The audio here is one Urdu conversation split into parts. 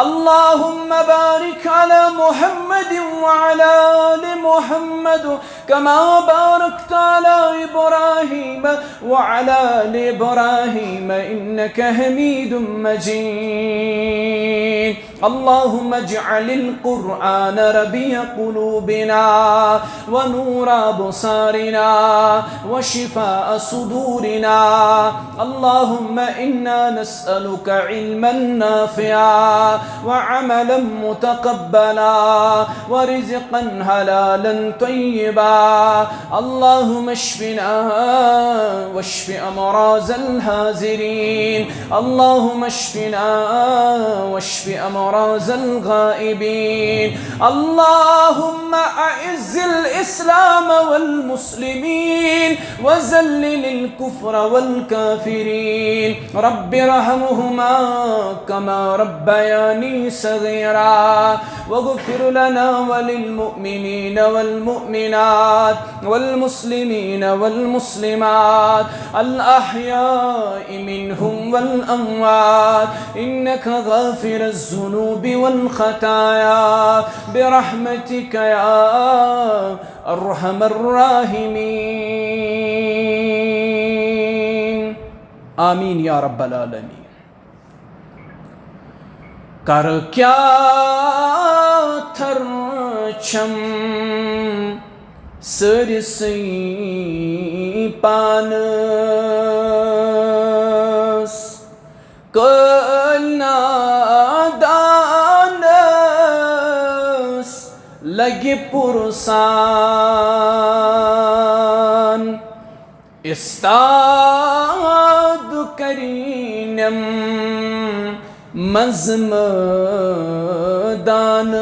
اللهم بارك على محمد وعلى آل محمد كما باركت على إبراهيم وعلى آل إبراهيم إنك حميد مجيد. اللهم اجعل القرآن ربيع قلوبنا ونور أبصارنا وشفاء صدورنا. اللهم إنا نسألك علما نافعا وعملا متقبلا ورزقا حلالا طيبا. اللهم اشفنا واشف أمراض الحاضرين. اللهم اشفنا واشف أمراض الغائبين. اللهم أعز الإسلام والمسلمين وذلل الكفر والكافرين. رب ارحمهما كما ربياني صغيرا واغفر لنا وللمؤمنين والمؤمنات والمسلمين والمسلمات الأحياء منهم والأموات إنك غافر الذنوب والخطايا برحمتك يا أرحم الراحمين. آمین یا رب العالمین. کر کیا تھرچم سرسی پانس کلنا دانس لگی پرسان استاد کرینم مزم دانس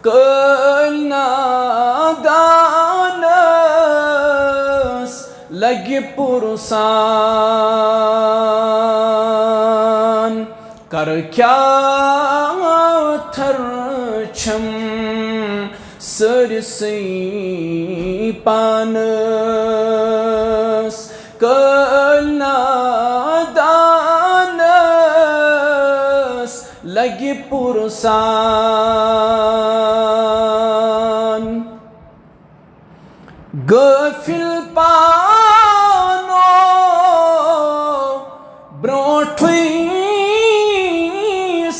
کلنا دانس لگی پرسان کر کیا تھرچم سرسی پانس کلنا دانس لگی پرسان. غافل پانو برونٹھوئی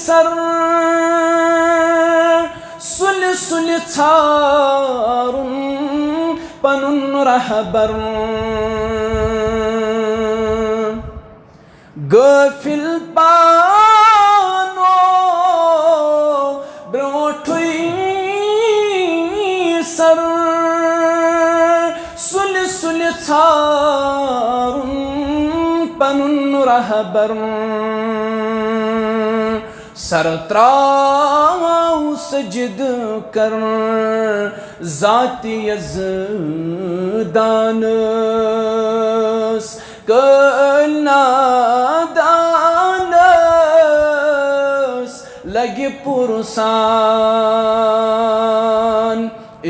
سر سل سل ژھارُن پنُن رہبر. غافل پانو برونٹھوئی سر سل سل ژھارُن پنُن رہبر. سر تراو سجد کر ذات یزدانس کلنا دانس لگی پرسان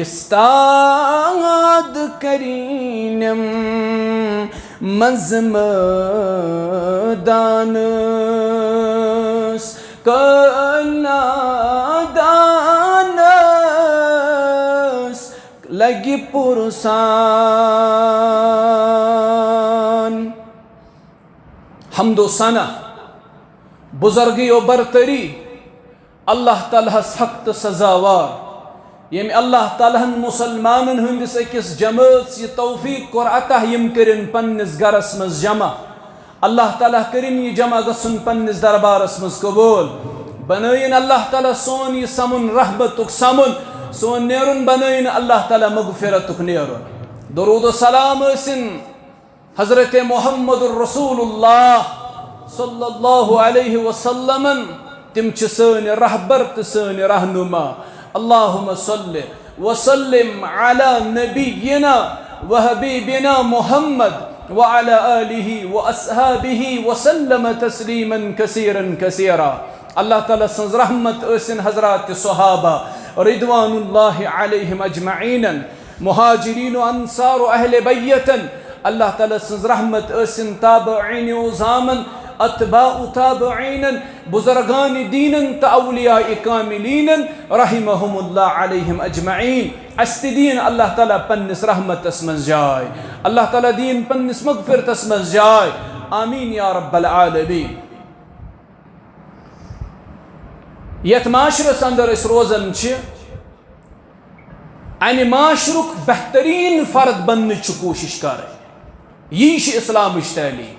استاد کرینم مزم دانس کلنا دانس لگی پرسان. حمد و ثنا بزرگی و برتری اللہ تعالیٰ حق تو سزاوار یم اللہ تعالیٰ مسلمان ہندس اکس جماعت یہ توفیق کور عطا یم کرن پنس گرس مز جمع. اللہ تعالیٰ کرن یہ جمع گسن پنس دربارس مز قبول. بنائن اللہ تعالیٰ سون یہ سمن رحمتک سمن سون نیرن بنائن اللہ تعالیٰ مغفرتک نیرن. درود و سلام اسن حضرت محمد الرسول اللہ صلی اللہ علیہ وسلم. تم چھ سن رہبر تو سن رہنما. اللہم صلی وسلم علی نبینا وحبیبنا محمد وعلى آله وأصحابه وسلم تسليما كثيرا كثيرا. اللہ تعالیٰ سنز رحمت اسن حضرات صحابہ رضوان اللہ علیہم اجمعین مہاجرین و انصار و اہل بیت. اللہ تعالیٰ سنز رحمت اسن تابعین و زامن اتباع تابعین بزرگان دین تا اولیاء کاملین رحمهم اللہ علیہم اجمعین استدین اللہ تعالیٰ پنس رحمت اسمز جائے اللہ تعالیٰ دین پنس مغفرت اسمز جائے آمین یا رب العالمین یت معاشرس اندر اس روزن ان معاشرک بہترین فرد بننے کوشش کریں یہ اسلامش تعلیم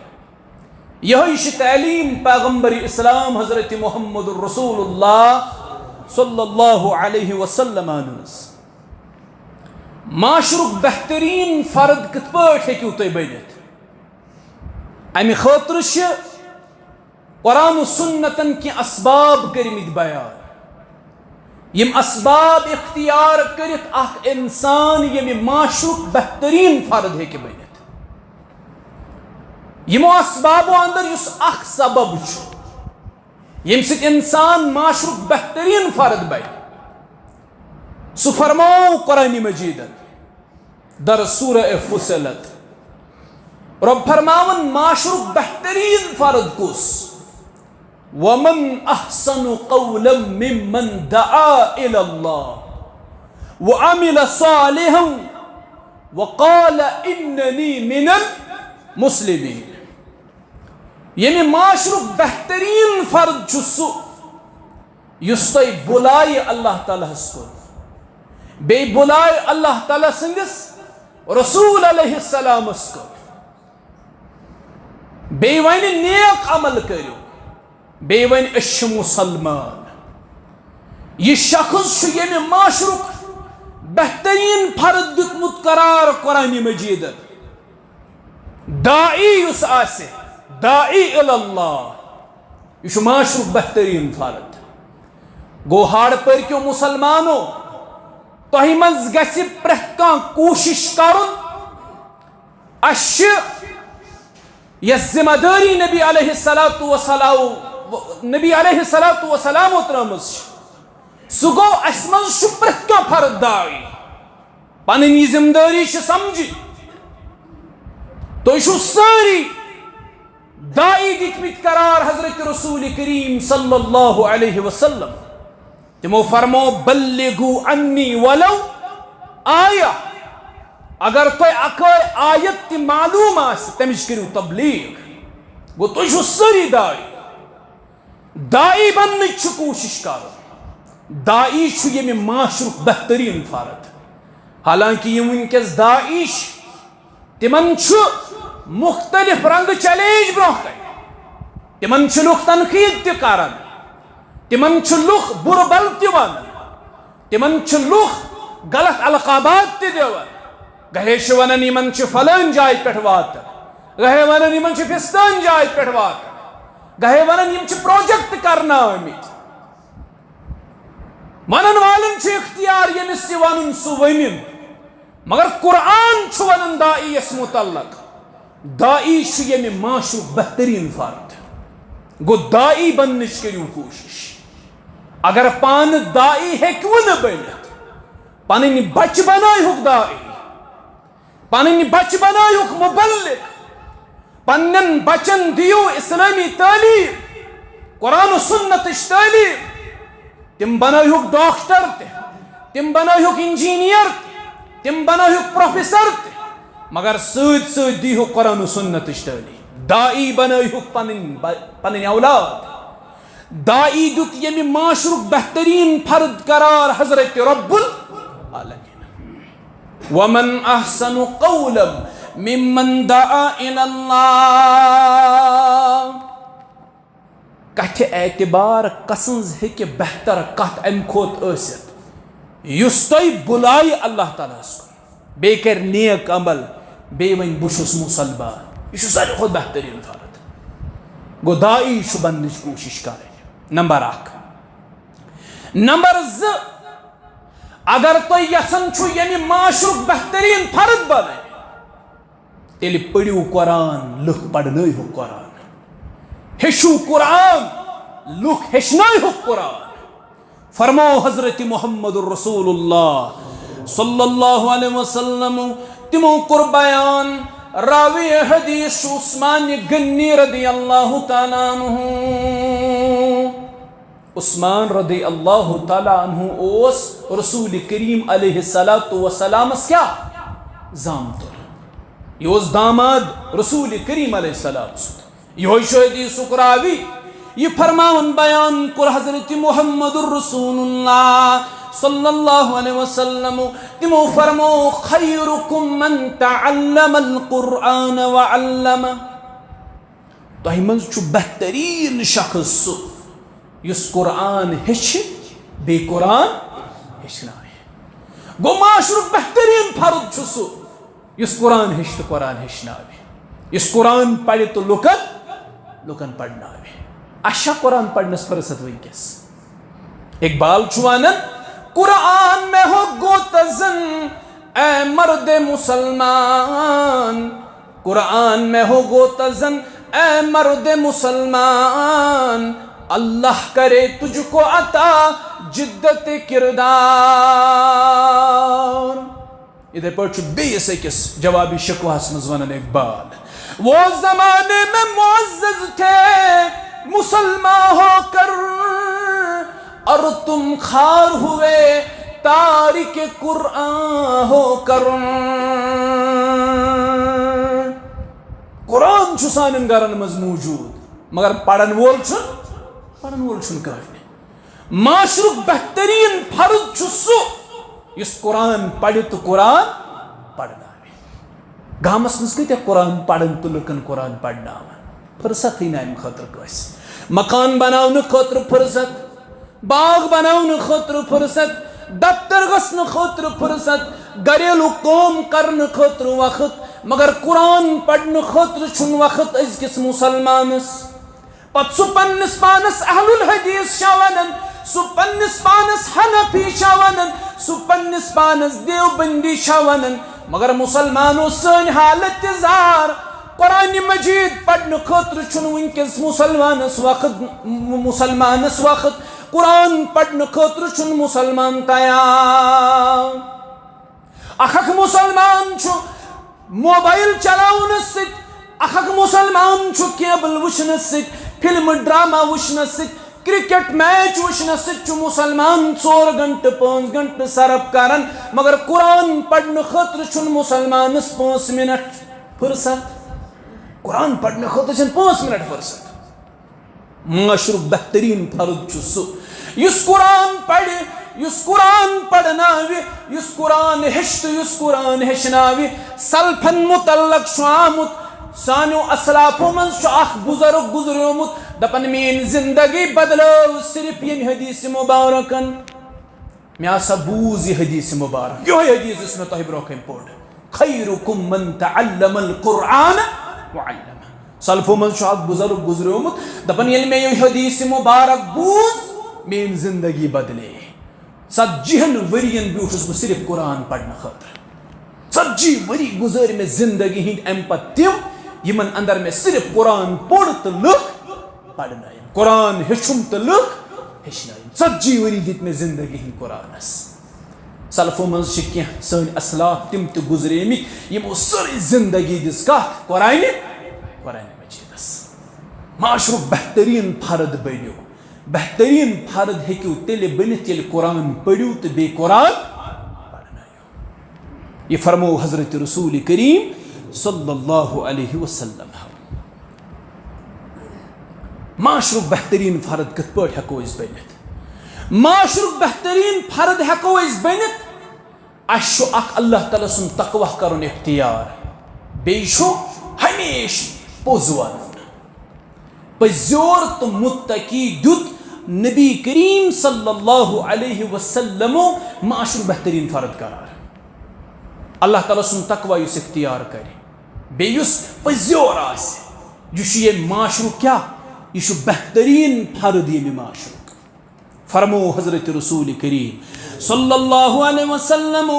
یہ تعلیم پیغمبر اسلام حضرت محمد الرسول اللہ صلی اللہ علیہ وسلم معاشرک بہترین فرد کت پٲٹھۍ ہیٚکِو تُہۍ بٔنِتھ امہِ خٲطرٕ چھِ قرآن و سنتن کی اسباب کرمت بیان یم اسباب اختیار کرت اخ انسان یم معاشرک بہترین فرد ہیکہ بنت یمو اسبابو اندر یس اخ سبب یم سۭتۍ انسان معاشرک بہترین فرد بن سہ فرماو قرآن مجیدن در سورہ فصلت رب فرماون معاشرک بہترین فرد کس ومن احسن قولا ممن دعا الى الله وعمل صالحا وقال انني من المسلمين یعنی معاشرک بہترین فرد چھ یس تہ بلائے اللہ تعالیٰ کن بی بلائے اللہ تعالیٰ سندس رسول علیہ السلام کن بی ون نیک عمل کرو بی ون اش مسلمان یہ شخص یم معاشرک بہترین فرد دتمت قرار قرآن مجید داعی یس آسہ داعی اللہ یہ معاشرک بہترین فرد گو ہاڑ پر کیوں مسلمانو تہ مز گژھِ پرٛٮ۪تھ کانٛہہ کوشش کرن اش یس ذمہ داری نبی علیہ الصلوۃ والسلام ترمز سہ گو اس مز پرٛٮ۪تھ کانٛہہ فرد داعی پنن یہ ذمہ داری سمجھی تُہۍ چھِو سٲری داعی دتمت قرار حضرت رسول کریم صلی اللہ علیہ وسلم تمو فرمو بلغو انی ولو آیا اگر تہ اک آیت تہ معلوم آس تمچ کرو تبلیغ گو تُہۍ چھِو سٲری داعی بننٕچ کوشش کرو داعی ییٚمہِ معاشرک بہترین فرد حالانکہ یم ونکس داعی تمن مختلف رنگ چیلنج برونٛہہ کن تمن لُکھ تنقید تہ کران تمن لُکھ بُرٕ بل تہ ونان تمن لُکھ غلط القابات تہ دِوان گہے ونان یمن فلٲنۍ جایہِ پٮ۪ٹھ واتان گہے ونان یمن فِستٲنۍ جایہِ پٮ۪ٹھ واتان گہے ونان یم پروجیکٹ کرنا آمت ونن والن اختیار یمس تہ ونن سہ ونن مگر قرآن ونان داعی یس متعلق داعی یمہ معاشرک بہترین فرد گو داعی بننٕچ کٔرِو کوشش اگر پان داعی ہیٚکِو نہٕ بٔنِتھ پنٕنۍ بچہ بنٲیہُکھ داعی پنٕنۍ بچہ بنٲیہُکھ مبلغ پنن بچن دیو اسلامی تعلیم قرآن و سنتٕچ تعلیم تم بنٲیہُکھ ڈاکٹر تہ تم بنٲیہُکھ انجینئر تہ تم بنٲیہُکھ پروفیسر تہ مگر سۭتۍ سۭتۍ دیہُکھ قرآن و سنتٕچ تعلیم داعی بنٲیہُکھ پنٕنۍ اولاد داعی دیت یمہ معاشرک بہترین فرد قرار حضرت رب العالمین ومن احسن قولا ممن دعا الى اللہ کتھ اعتبار کسنز ہیکہ بہتر کت ام کھوت ٲسِتھ یس تۄہہِ بُلایہِ اللہ تعالیٰ کُن بیٚیہِ کر نیک عمل بیٚیہِ ون بہٕ چھُس مُسلمان یہ ساروی کھۄتہٕ بہترین فرد گو داعی بننٕچ کوشش کرٕنۍ نمبر 1 نمبر 2 اگر تُہۍ یژھان چھُو ییٚمہِ معاشرُک بہترین فرد بنٕنۍ تیٚلہِ پٔرِو قرآن لُکھ پرنٲیہُکھ قرآن ہیٚچھِو قرآن لُکھ ہیٚچھنٲیہُکھ قرآن فرماو حضرت محمد الرسول اللہ صلی اللہ علیہ وسلم تمو کور بیان راوی حدیث عثمان غنی رضی اللہ تعالیٰ عنہ. عثمان رضی اللہ تعالیٰ عنہ اوس رسول کریم علیہ السلام کیا زامتر. یہ اوس داماد رسول کریم علیہ السلام. یہ حدیث راوی یہ فرماون بیان کر حضرت محمد الرسول اللہ صلی اللہ علیہ وسلم. تمو فرمو خیرکم من تعلم القرآن وعلمہ. تہ من چھ بہترین شخص سہ یس قرآن ہچ بی قرآن ہچنائے. گو معاشرک بہترین فرد چھ سہ یس قرآن ہچ تو قرآن ہچنائے. یس قرآن پڑھ تو لکن پڑھنائے. اچھا قرآن پڑھنس فرصت ونکس. اقبال چھ ونان قرآن میں ہو گوتزن اے مرد مسلمان. قرآن میں ہو گوتزن اے مرد مسلمان. اللہ کرے تجھ کو عطا جدت کردار. ادھر پڑھ بیس اکس جوابی شکواس مز ونان اقبال. وہ زمانے میں معزز تھے مسلمان ہو کر اور تم خار ہوئے تارک قرآن ہو کر. قرآن چھ سانن گرن مز موجود مگر پڑھن وول چھن کہانی. معاشرک بہترین فرد چھ سہ یس قرآن پڑھ تو قرآن پڑھنائے. گامس مز کتیا قرآن پڑھن تو لکن قرآن پڑھناون. فرصت ہی نام خاطر کس. مکان بناون خاطر فرصت, باغ بناون خاطر فرصت, دفتر گھن خاطر فرصت, گھریلو کام کرن خاطر وقت, مگر قرآن پڑھن خاطر چھن وقت ازکس مسلمانس. پت سہ پنس پانس اہل الحدیث شاہ ونان, سہ پنس پانس حنفی شاہ ونان, سہ پنس پانس دیوبندی شاہ ونان, مگر مسلمانو سن حالت زار. قرآن مجید پڑھن خاطر چھن ونکس مسلمانس وقت. قرآن پڑھن خاطر چھن مسلمان تیار. اخ مسلمان چھ موبائل چلاونس ست, اخ مسلمان چھ کیبل وچھنس ست, فلم ڈرامہ وچھنس ست, کرکٹ میچ وچھنس ست چھ مسلمان 4 گھنٹہ 5 گھنٹہ صرف کران, مگر قرآن پڑھن خاطر چھن مسلمانس 5 منٹ فرصت. قرآن پڑھنے خاطر چھن 5 منٹ فرصت. معاشرک بہترین فرد چھ سہ یس قرآن پڑھ, یس قرآن پڑھناوِ, یس قرآن ہچ تو یس قرآن ہچناوِ. سلفن متعلق چھ آمت سانو اسلافو من اخ بزرگ گزریومت, دپن مین زندگی بدلو صرف یم حدیث مبارکن. میں ہسا بوز یہ حدیث مبارک. یہ حدیث اس میں تہ برونٛہہ پوٚر. خیرکم من تعلم القرآن وعلمہ. سلفو من اخ بزرگ گزریومت, دپن یل میں یہ حدیث مبارک بوز مین زندگی بدلے. 40 ورین بیوٹھس بہ صرف قرآن پڑھنے خاطر. 40 وری گزر میں زندگی ہند ام پتہ تم یمن اندر میں صرف قرآن پوڑ تو لکھ پڑھنائن, قرآن ہچم تو لکھ ہچنائن. 40 وری دت میں زندگی ہند قرآنس. سلفو من کی سن اسلاف تم تو گزریمت یمو ساری زندگی دس کت قرآن مجیدس. معاشرک بہترین فرد بنو. بہترین فرد ہیکو تیل بنت یل قرآن پڑھو تو بی قرآن پڑھنائیو. یہ فرمو حضرت رسول کریم صلی اللہ علیہ وسلم. معاشرک بہترین فرد کت پٲٹھۍ ہیکو اس بنت. معاشرک بہترین فرد ہیکو اس بنت. اس اخ اللہ تعالی سن تقوی کرن اختیار, بیٚیہِ چھُ ہمیشہ پوٚز ونُن. پزیور تو متقی دیت نبی کریم صلی اللہ علیہ وسلم معاشر بہترین فرد قرار. اللہ تعالیٰ سن تقوی اس اختیار کرے, بیس پزیور آس, یہ معاشر کیا, یہ بہترین فرد یہ معاشر. فرمو حضرت رسول کریم صلی اللہ علیہ وسلم,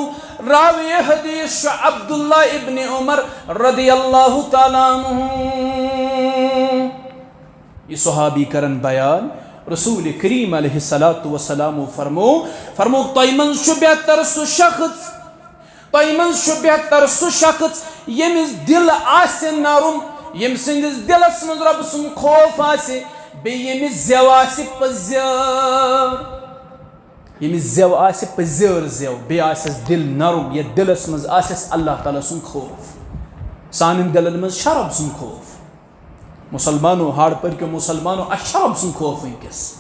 راوی حدیث عبداللہ ابن عمر رضی اللہ تعالیٰ عنہ. یہ صحابی کرن بیان, رسول کریم علیہ السلام فرمو تیمن بہتر سو شخص تۄہہِ منٛز چھُ بہتر سُہ شخص ییٚمِس دِل آسہِ نرم، ییٚمہِ سٕنٛدِس دِلس منٛز رۄبہٕ سُنٛد خوف آسہِ، بیٚیہِ ییٚمِس زٮ۪و آسہِ پٔزیٲر، ییٚمِس زٮ۪و آسہِ پٔزیٲر زٮ۪و، بیٚیہِ آسٮ۪س دِل نرم، یتھ دِلس منٛز آسٮ۪س اللہ تعالیٰ سُنٛد خوف۔ سانٮ۪ن دِلن منٛز چھا رۄبہٕ سُنٛد خوف؟ مُسلمانو، ہاڑ پٔرکیو مُسلمانو، اَسہِ چھا رۄبہٕ سُنٛد خوف وٕنکٮ۪س؟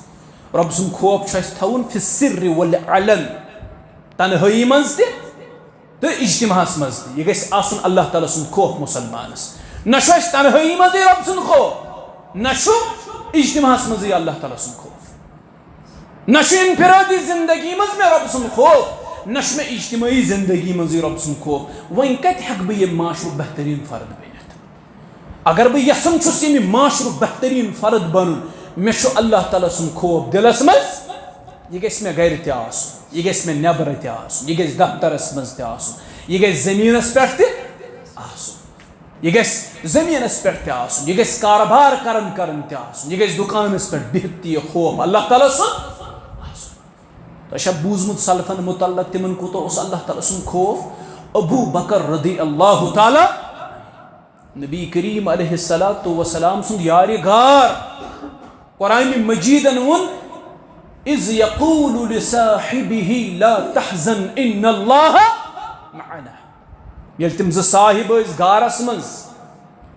رۄبہٕ سُنٛد خوف چھُ اَسہِ تھاوُن فی السِرِّ والعلن، تنہٲیی منٛز تہِ تہٕ اجتماعس منٛز تہِ۔ یہِ گژھِ آسُن اللہ تعالیٰ سُنٛد خوف مُسلمانس۔ نہ چھُ اَسہِ تنہٲیی منٛزٕے رۄبہٕ سُنٛد خوف، نہ چھُ اجتماعس منٛزٕے اللہ تعالیٰ سُنٛد خوف، نہ چھُ انفرادی زندگی منٛز مےٚ رۄبہٕ سُنٛد خوف، نہ چھُ مےٚ اجتماعی زندگی منٛزٕے رۄبہٕ سُنٛد خوف۔ وۄنۍ کتہِ ہٮ۪کہٕ بہٕ ییٚمہِ معاشرُک بہتریٖن فرد بٔنِتھ؟ اگر بہٕ یژھان چھُس ییٚمہِ معاشرُک بہتریٖن فرد بنُن، مےٚ چھُ اللہ تعالیٰ سُنٛد خوف دِلس منٛز، یہِ گژھِ مےٚ گرِ تہِ آسُن، یہِ گژھِ مےٚ نٮ۪برٕ تہِ آسُن، یہِ گژھِ دفترس منٛز تہِ آسُن، یہِ گژھِ زٔمیٖنس پٮ۪ٹھ تہِ آسُن، یہِ گژھِ زٔمیٖنس پٮ۪ٹھ تہِ آسُن، یہِ گژھِ کاربار کران تہِ آسُن، یہِ گژھِ دُکانس پٮ۪ٹھ بِہِتھ تہِ یہِ خوف اللہ تعالیٰ سُنٛد آسُن۔ تۄہہِ چھا بوٗزمُت سلفن مُتعلق تِمن کوٗتاہ اوس اللہ تعالیٰ سُنٛد خوف؟ ابو بکر رضی اللہ تعالیٰ، نبی کریم علیہ الصلوۃ والسلام سُنٛد یارِ غار، قرآنِ مجیدن ووٚن اِذ یقول لصاحبہ لا تحزن ان اللہ معنا۔ ییٚلہِ تِم زٕ صاحب ٲسۍ غارس منٛز،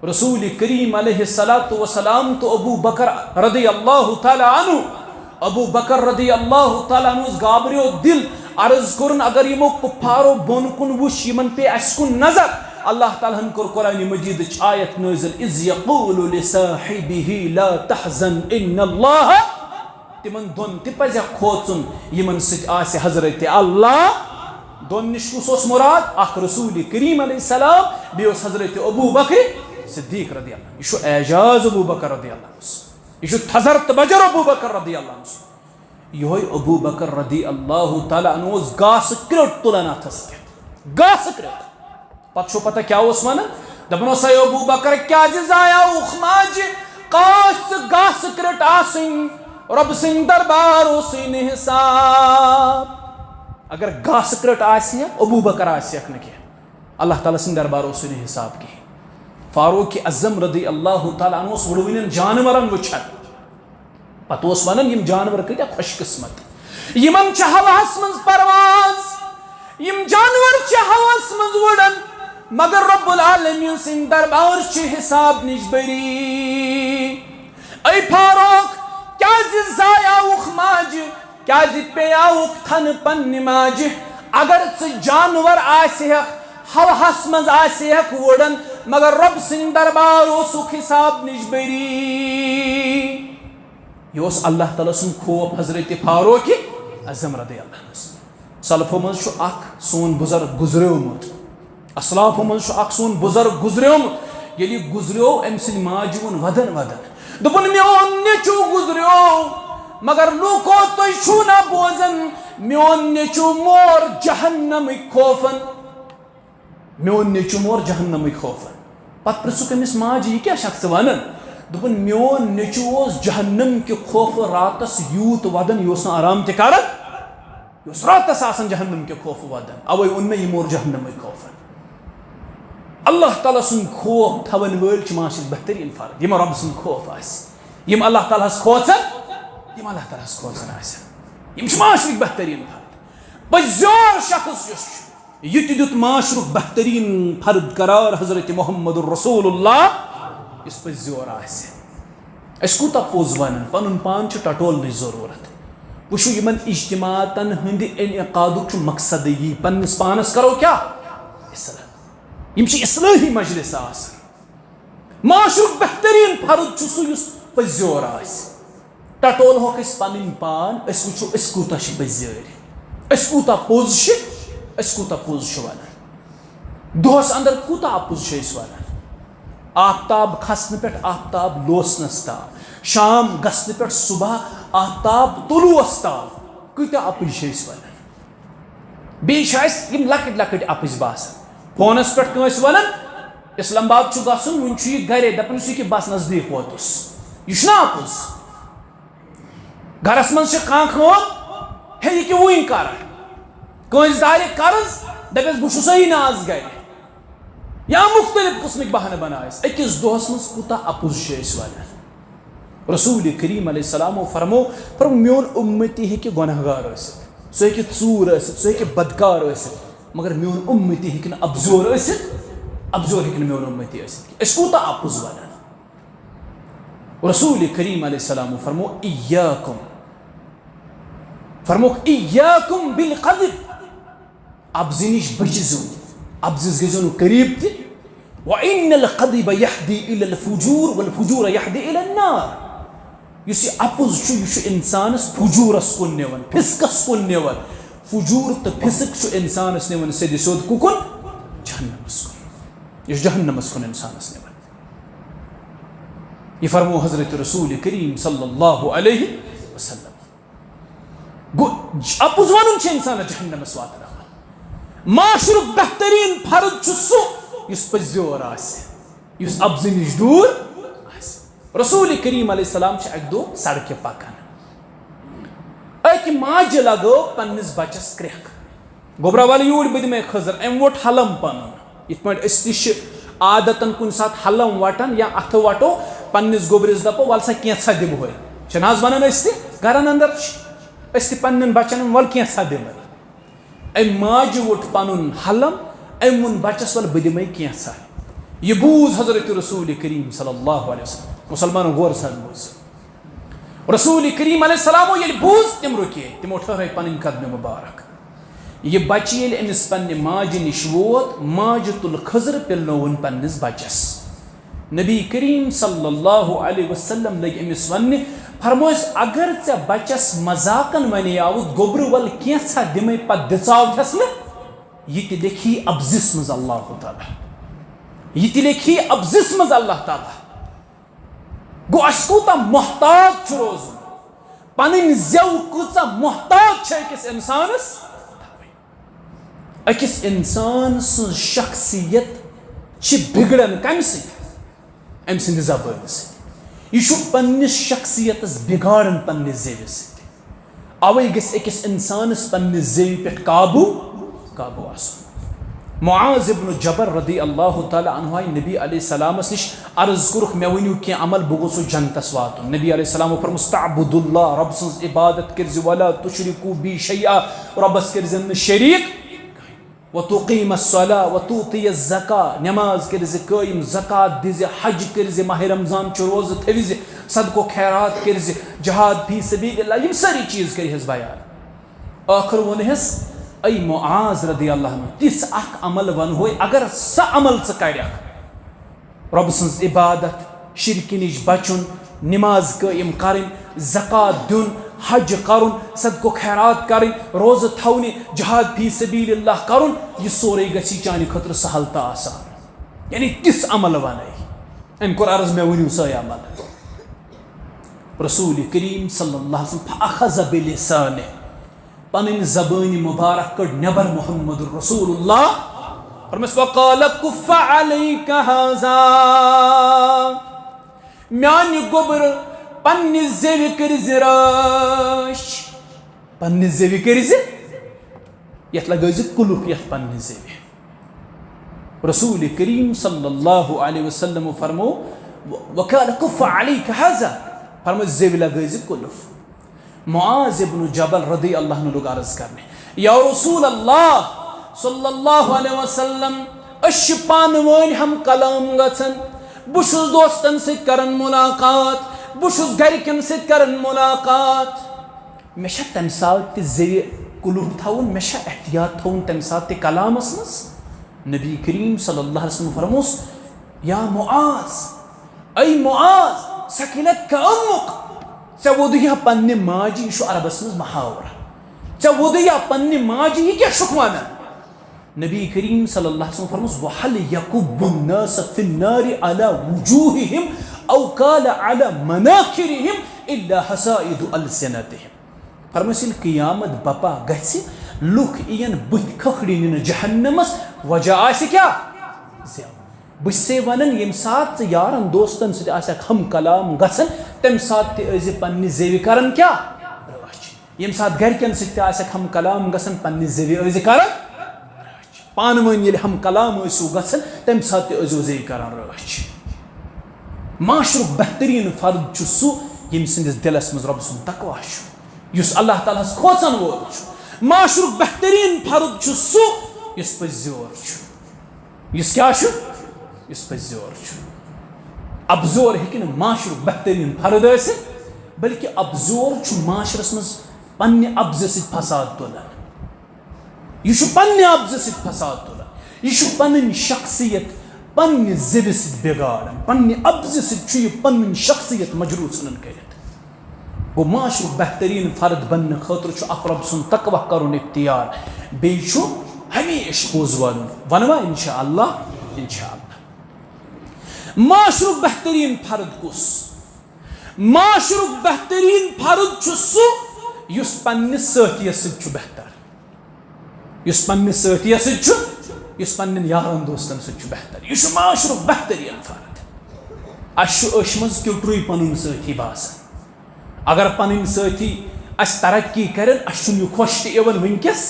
رسول کریم علیہ الصلوۃ والسلام تہٕ ابو بکر رضی اللہ تعالیٰ عنہ، ابو بکر رضی اللہ تعالیٰ عنہس گابریو دل، عرض کوٚرُن اگر یِمو کُپھارو بۄن کُن وٕچھ، یِمن پے اَسہِ کُن نظر۔ اللہ تعالیٰ ہن کوٚر قرآنِ مجیدٕچ آیت نٲزِل اِذ یقول لصاحبہ لا تحزن ان اللہ۔ تِمن دۄن تہِ پزیٛا کھوژُن یِمن سۭتۍ آسہِ حضرت اللہ۔ دۄن نِش کُس اوس مُراد؟ اکھ رسول کریم علیہ السلام، بیٚیہِ اوس حضرت ابو بکر صدیق رضی اللہ عنہ۔ یہِ چھُ اعجاز ابو بکر رضی اللہ عنہ، یہِ چھُ تھزر تہٕ بجر ابو بکر رضی اللہ عنہ۔ یِہوے ابو بکر رضی اللہ تعالیٰ عنہ اوس گاسہٕ کرٛٹ تُلان اتھس کٮ۪تھ، گاسہٕ کرٛٹ۔ پتہٕ چھو پتہ کیٛاہ اوس ونان؟ دپان اوس اے ابو بکر کیٛازِ زایاوُکھ ماجہِ، کاش ژٕ گاسہٕ کرٛٹ آسٕنۍ، رۄبہٕ سٕنٛدِ دربار اوسُے نہٕ حساب۔ اگر گاسہٕ کرٛٹ آسہِ ہا، ابو بکر آسہِ ہکھ نہٕ کینٛہہ، اللہ تعالیٰ سٕنٛدِ دربار اوسُے نہٕ حساب کِہینۍ۔ فاروق اعظم رضی اللہ تعالیٰ عنہ اوس وٕڑوٕنٮ۪ن جانورن وٕچھان، پتہٕ اوس ونان یِم جانور کۭتیاہ خۄش قٕسمت، یِمن چھِ ہواہس منٛز پرواز، یِم جانور چھِ ہواہس منٛز وٕڑان، مگر رب العالمین سٕنٛدِ دربار چھِ حساب نِش بٔری۔ اے فاروق، کیٛازِ زایاوُکھ ماجہِ، کیٛازِ پیٚیاوُکھ تھنہٕ پننہِ ماجہِ؟ اگر ژٕ جانور آسہِ ہکھ، ہواہس منٛز آسہِ ہکھ وٕڑان، مگر رۄب سٕنٛدِ دربار اوسُکھ حساب نِش بٔری۔ یہِ اوس اللہ تعالیٰ سُنٛد خوف حضرت فاروق اعظم رضی اللہ عنہ۔ سلفو منٛز چھُ اکھ سون بُزرگ گُزریومُت، اسلافو منٛز چھُ اکھ سون بُزرگ گُزریومُت، ییٚلہِ یہِ گُزریو أمۍ سٕنٛدِ ماجہِ ووٚن ودن ودن، دوٚپُن میون نیٚچوٗ گُزریو، مگر لوٗکو تُہۍ چھُو نہ بوزان، میون نیٚچوٗ مور جہنمٕکۍ خوفن، میون نیٚچوٗ مور جہنمٕکۍ خوفن۔ پتہٕ پرٛژھُکھ أمِس ماجہِ یہِ کیٛاہ چھکھ ژٕ ونان؟ دوٚپُن میون نیٚچوٗ اوس جہنم کہِ خوفہٕ راتس یوٗت ودان، یہِ اوس نہٕ آرام تہِ کران، یہِ اوس راتس آسان جہنم کہِ خوفہٕ ودان، اوے ووٚن مےٚ یہِ مور جہنمٕکۍ خوفن۔ اللہ تعالیٰ سُنٛد خوف تھاون وٲلۍ چھِ معاشرٕکۍ بہتریٖن فرد، یِمن رۄبہٕ سُنٛد خوف آسہِ، یِم اللہ تعالیٰ ہس کھوژن، یِم اللہ تعالیٰ ہس کھوژن آسن، یِم چھِ معاشرٕکۍ بہتریٖن فرد۔ پٔزیور شخص یُس چھُ، یہِ تہِ دیُت معاشرُک بہتریٖن فرد قرار حضرت محمد رسول اللہ، یُس پٔزیور آسہِ۔ أسۍ کوٗتاہ پوٚز ونان، پنُن پان چھُ ٹٹولنٕچ ضروٗرت۔ وٕچھو یِمن اجتماعاتن ہٕنٛدِ انعقادُک چھُ مقصدٕے یی، پننِس پانس کرو کیٛاہ؟ اصلاح۔ یِم چھِ اصلٲحی مجلس آسان۔ معاشرُک بہتریٖن فرد چھُ سُہ یُس پٔزیور آسہِ۔ ٹٹولہوکھ أسۍ پنٕنۍ پان، أسۍ وٕچھو أسۍ کوٗتاہ چھِ پٔزیٲرۍ، أسۍ کوٗتاہ پوٚز چھِ، أسۍ کوٗتاہ پوٚز چھِ ونان، دۄہس انٛدر کوٗتاہ اپُز چھِ أسۍ ونان۔ آفتاب کھسنہٕ پٮ۪ٹھ آفتاب لوسنس تام، شام گژھنہٕ پٮ۪ٹھ صبح آفتاب طلوٗعس تام کۭتیاہ اپٕز چھِ أسۍ ونان۔ بیٚیہِ چھِ اَسہِ یِم لۄکٕٹۍ لۄکٕٹۍ اپٕز باسان، فونس پٮ۪ٹھ کٲنٛسہِ ونان اسلام آباد چھُ گژھُن، وُنہِ چھُ یہِ گرے، دپان چھُ یہِ بس نزدیٖک ووتُس، یہِ چھُنہ اپُز۔ گرس منٛز چھِ کانٛہہ کٲم، ہے یہِ کہِ وُنۍ کران، کٲنٛسہِ دارِ قرض، دپس بہ چھُسے ناز گرِ یا مختلف قسمک بہانہٕ بنایس أکِس دۄہس منٛز کوٗتاہ اپُز چھِ أسۍ ونان رسول کریم علیہ السلامو فرمو میون اُمتی ہیٚکہِ گۄنہگار ٲسِتھ سُہ ہیٚکہِ ژوٗر ٲسِتھ سُہ ہیٚکہِ بدکار ٲسِتھ مگر میون اُمتی ہیٚکہِ نہٕ ابزور ٲسِتھ ابزور ہیٚکہِ نہٕ میون اُمتی ٲسِتھ أسۍ کوٗتاہ اپُز ونان رسول کریم علیہ السلامو فرمو ایاکم بالقذب ابزِ نِش بٔچِزو ابزِس گٔژھِو نہٕ قریٖب تہِ وَإِنَّ الْقَذِبَ يَهْدِي إِلَى الْفُجُورِ وَالْفُجُورَ يَهْدِي إِلَى النَّارِ یُس یہِ اپُز چھُ یہِ چھُ اِنسانَس فجوٗرس کُن نِوان فِسقس کُن نِوان فجوٗر تہٕ فِسق چھُ اِنسانَس نِوان سیٚدِ سیوٚد کُکُن جہنمس کُن یہِ چھُ جہنمس کُن اِنسانَس نِوان یہ فرمو حضرت رسول کریم صلی اللہ علیہ وسلم گو اپُز ونُن چھُ اِنسانَس جہنمس واتناوان معاشرُک بہتریٖن فرد چھُ سُہ یُس پٔزیور آسہِ یُس ابزِ نِش دوٗر آسہِ رسول کریم علیہ السلام چھِ اکہِ دۄہ سڑکہِ پکان أکۍ ماجہِ لگٲو پننِس بچس کرٛٮ۪کھ گوٚبرا وَلہٕ یوٗرۍ بہٕ دِمے خٔزٕر أمۍ ووٚٹ حلم پنُن یِتھ پٲٹھۍ أسۍ تہِ چھِ عادتن کُنہِ ساتہٕ حلم وٹان یا اَتھٕ وٹو پننِس گوٚبرِس دپو وَلہٕ سا کینٛژھا دِمہوے چھِنہٕ حظ ونان أسۍ تہِ گرن انٛدر چھِ أسۍ تہِ پننٮ۪ن بچن وَلہٕ کینٛژھا دِمے أمۍ ماجہِ ووٚٹ پنُن حلم أمۍ ووٚن بچس وَلہٕ بہٕ دِمے کینٛژھا یہ بوٗز حضرت رسول کریم صلی اللہ علیہ وسلم مسلمانو غور سان بوٗز رسول کریم علیہ السلامو ییٚلہِ بوٗز تِم رُکے تِمو ٹھٔہرٲے پنٕنۍ قدمہِ مُبارک یہ بچہِ ییٚلہِ أمِس پننہِ ماجہِ نِش ووت ماجہِ تُل خٔزٕر پِلنووُن پننِس بچس نبی کریم صلی اللہ علیہ وسلم لٔگۍ أمِس وننہِ فرمویس اگر ژےٚ بچس مذاقن ونیاوُتھ گوٚبرٕ وَلہٕ کینٛژھا دِمے پتہٕ دِژاوتھس نہٕ یہ تہِ لیکھی ابزِس منٛز اللہ تعالیٰ یہ تہِ لیکھی ابزِس منٛز اللہ تعالیٰ گوٚو اَسہِ کوٗتاہ محتاط چھُ روزُن پنٕنۍ زٮ۪و کۭژاہ محتاط چھِ أکِس اِنسانس أکِس اِنسان سٕنٛز شخصیت چھِ بِگڑان کمہِ سۭتۍ أمۍ سٕنٛدِ زبٲنۍ سۭتۍ یہ چھُ پننِس شخصیتس بِگاڑان پننہِ زیوِ سۭتۍ اوے گژھِ أکِس اِنسانس پننہِ زیوِ پٮ۪ٹھ قابوٗ آسُن معاذ ابن جبل رضی اللہ تعالیٰ عنہ آیہِ نبی علیہ السلامس نِش عرض کوٚرُکھ مےٚ ؤنِو کینٛہہ عمل بہٕ گوٚژھُس جنتس واتُن نبی علیہ السلامو فرموس تعبُد اللہ رۄب سٕنٛز عبادت کٔرزِ ولا تُشرِکوٗ بی شیئا رۄبس کٔرزٮ۪ن نہٕ شریٖک وتقیم الصلاة وتؤتی الزکاة نماز کٔرزِ قٲیِم زکات دِزِ حج کٔرزِ ماہِ رمضان چہِ روزٕ تھٲوزِ صدقو خیرات کٔرزِ جہاد فی سبیل اللہ یِم سٲری چیٖز کٔرہِس بیان ٲخر ووٚنہِس اے معاذ رضی اللہ عنہ تِژھ اکھ عمل ونہوے اگر سۄ عمل ژٕ کرکھ رۄب سٕنٛز عبادت شرکہِ نِش بچُن نماز قٲیِم کرٕنۍ زکات دیُن حج کرُن صدقو خیرات کرٕنۍ روزٕ تھاونہِ جہاد فی سبیل اللہ کرُن یہِ سورُے گژھی چانہِ خٲطرٕ سہل تہٕ آسان یعنی تِژھ عمل ونے أمۍ کوٚر عرض مےٚ ؤنِو سۄے عمل رسول کریم صلی اللہ علیہ وسلم فأخذ بلسانہِ پنٕنۍ زبٲنۍ مُبارک کٔڑ نٮ۪بر محمد رسول اللہ فرمس وقال کف علیک ھذا میانہِ گوٚبرٕ پننہِ زیوِ کٔرزِ رٲچھ پننہِ زیوِ کٔرزِ یتھ لگٲوزِ کُلُف یتھ پننہِ زیوِ رسول کریم صلی اللہ علیہ وسلم فرمو وقال کف علیک ھذا فرمو زیوِ لگٲوزِ کُلُف معاذ ابن جبل رضی اللہ عنہ لوگ عرض کرنے یا رسول اللہ صلی اللہ علیہ وسلم أسۍ چھِ پانہٕ ؤنۍ ہم کلام گژھان بہٕ چھُس دوستن سۭتۍ کران مُلاقات بہٕ چھُس گرِکٮ۪ن سۭتۍ کران مُلاقات مےٚ چھا تمہِ ساتہٕ تہِ زیوِ کُلُف تھاوُن مےٚ چھا احتیاط تھاوُن تمہِ ساتہٕ تہِ کلامس منٛز نبی کریم صلی اللہ علیہ وسلم فرموس یا معاذ اے معاذ ثقلتک امک ژےٚ ووٚدُیا پننہِ ماجہِ یہِ چھُ عربس منٛز محاورٕ ژےٚ ووٚدُیا پننہِ ماجہِ یہِ کیٛاہ چھُکھ ونان نبی کریم صلی اللہ علیہ وسلم فرموس وَهَلْ يَكُبُّ النَّاسَ فِي النَّارِ عَلَى وُجُوهِهِمْ أَوْ قَالَ عَلَى مَنَاخِرِهِمْ إِلَّا حَصَائِدُ أَلْسِنَتِهِمْ فرموس ییٚلہِ قیامت بپا گژھِ لُکھ یِن بٕتھِ کھکھڑِ نِنہٕ جہنمس وجہ آسہِ کیٛاہ زٮ۪و بہٕ چھسے ونان ییٚمہِ ساتہٕ ژٕ یارن دوستن سۭتۍ آسکھ ہم کلام گژھان تمہِ ساتہٕ تہِ ٲسۍ زِ پننہِ زیوِ کران کیٛاہ رٲچھ ییٚمہِ ساتہٕ گرِکٮ۪ن سۭتۍ تہِ آسکھ ہم کلام گژھان پننہِ زیوِ ٲسۍ زِ کران پانوٲنۍ ییٚلہِ ہم کلام ٲسِو گژھان تمہِ ساتہٕ تہِ ٲسۍزیو زے کران رٲچھ. معاشرُک بہتریٖن فرد چھُ سُہ ییٚمہِ سٕنٛدِس دِلس منٛز رۄبہٕ سُنٛد تقوا چھُ, یُس اللہ تعالیٰ ہس کھوژن وول چھُ. معاشرُک بہتریٖن فرد چھُ سُہ یُس پٔزۍ زیور چھُ. یُس کیٛاہ چھُ؟ یُس پٔزۍ زیور چھُ. ابزور ہیٚکہِ نہٕ معاشرُک بہتریٖن فرد ٲسِتھ, بلکہِ ابزور چھُ معاشرس منٛز پننہِ ابزٕ سۭتۍ فساد تُلان. یہ چھُ پننہِ ابزٕ سۭتۍ فساد تُلان. یہ چھُ پنٕنۍ شخصیت پننہِ زِوِ سۭتۍ بِگاڑان. پننہِ ابزٕ سۭتۍ چھُ یہِ پنٕنۍ شخصیت مجروح ژھٕنان کٔرِتھ. گوٚو معاشرُک بہتریٖن فرد بننہٕ خٲطرٕ چھُ اکھ رۄبہٕ سُنٛد تقوا کرُن اختیار, بیٚیہِ چھُ ہمیشہِ پوٚز وَنُن. وَنوا اِنشاء اللہ اِنشاء اللہ. معاشرُک بہتریٖن فرد کُس؟ معاشرُک بہتریٖن فرد چھُ سُہ یُس پننِس سٲتھیَس سۭتۍ چھُ بہتر. یُس پننِس سٲتھیَس سۭتۍ چھُ, یُس پننٮ۪ن یارن دوستن سۭتۍ چھُ بہتر. یہِ چھُ معاشرُک بہتریٖن فرد. اَسہِ چھُ أچھ منٛز کِٹرُے پنُن سٲتھی باسان. اگر پنٕنۍ سٲتھی اَسہِ ترقی کرن, اَسہِ چھُنہٕ یہِ خۄش تہِ یِوان وٕنکیٚس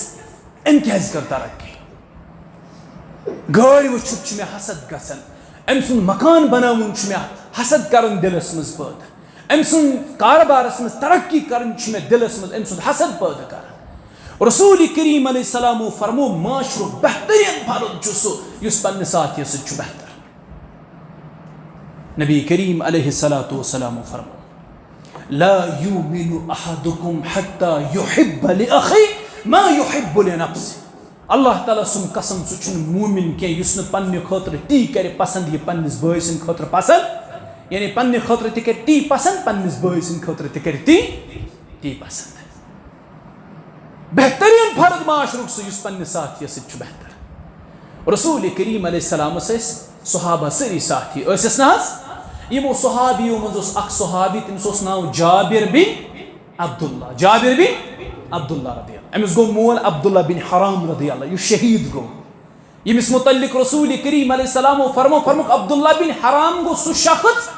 أمۍ کیٛازِ کٔر ترقی. گٲڑۍ وٕچھِتھ چھُ مےٚ حسد گژھان, أمۍ سُنٛد مکان بناوُن چھُ مےٚ حسد کران دِلس منٛز پٲدٕ, أمۍ سُنٛد کاربارس منٛز ترقی کرٕنۍ چھِ مےٚ دِلس منٛز أمۍ سُنٛد حسد پٲدٕ کران. رسول کریم علیہ السلامو فرمو معاشرُک بہتریٖن فرد چھُ سُہ یُس پننہِ ساتھیَس سۭتۍ چھُ بہتر. نبی کریم علیہ الصلوۃ والسلام فرمو لا یؤمن احدکم حتی یحب لأخیہ ما یحب لنفسہ. اللہ تعالیٰ سُنٛد قسم سُہ چھُنہٕ مومن کینٛہہ یُس نہٕ پننہِ خٲطرٕ تی کرِ پسند یہِ پننِس بٲے سٕنٛدِ خٲطرٕ پسند, یعنی پننہِ خٲطرٕ تہِ کرِ تی پسند, پننِس بٲے سٕنٛدِ خٲطرٕ تہِ کرِ تی پسند. بہتریٖن فرد معاشرُک سُہ یُس پننہِ ساتھیَس سۭتۍ چھُ بہتر. رسول کریم علیہ السلامس ٲسۍ صحابہ سٲری ساتھی ٲسِس نہ حظ. یِمو صحابیو منٛز اوس اکھ صحابی, تٔمِس اوس ناو جابر بن عبداللہ. جابر بن عبداللہ رضی اللہ. أمِس گوٚو مول عبداللہ بن حرام رضی اللہ, یُس شہیٖد گوٚو. ییٚمِس متعلق رسول کریم علیہ السلامو فرموک عبداللہ بن حرام گوٚو سُہ شخص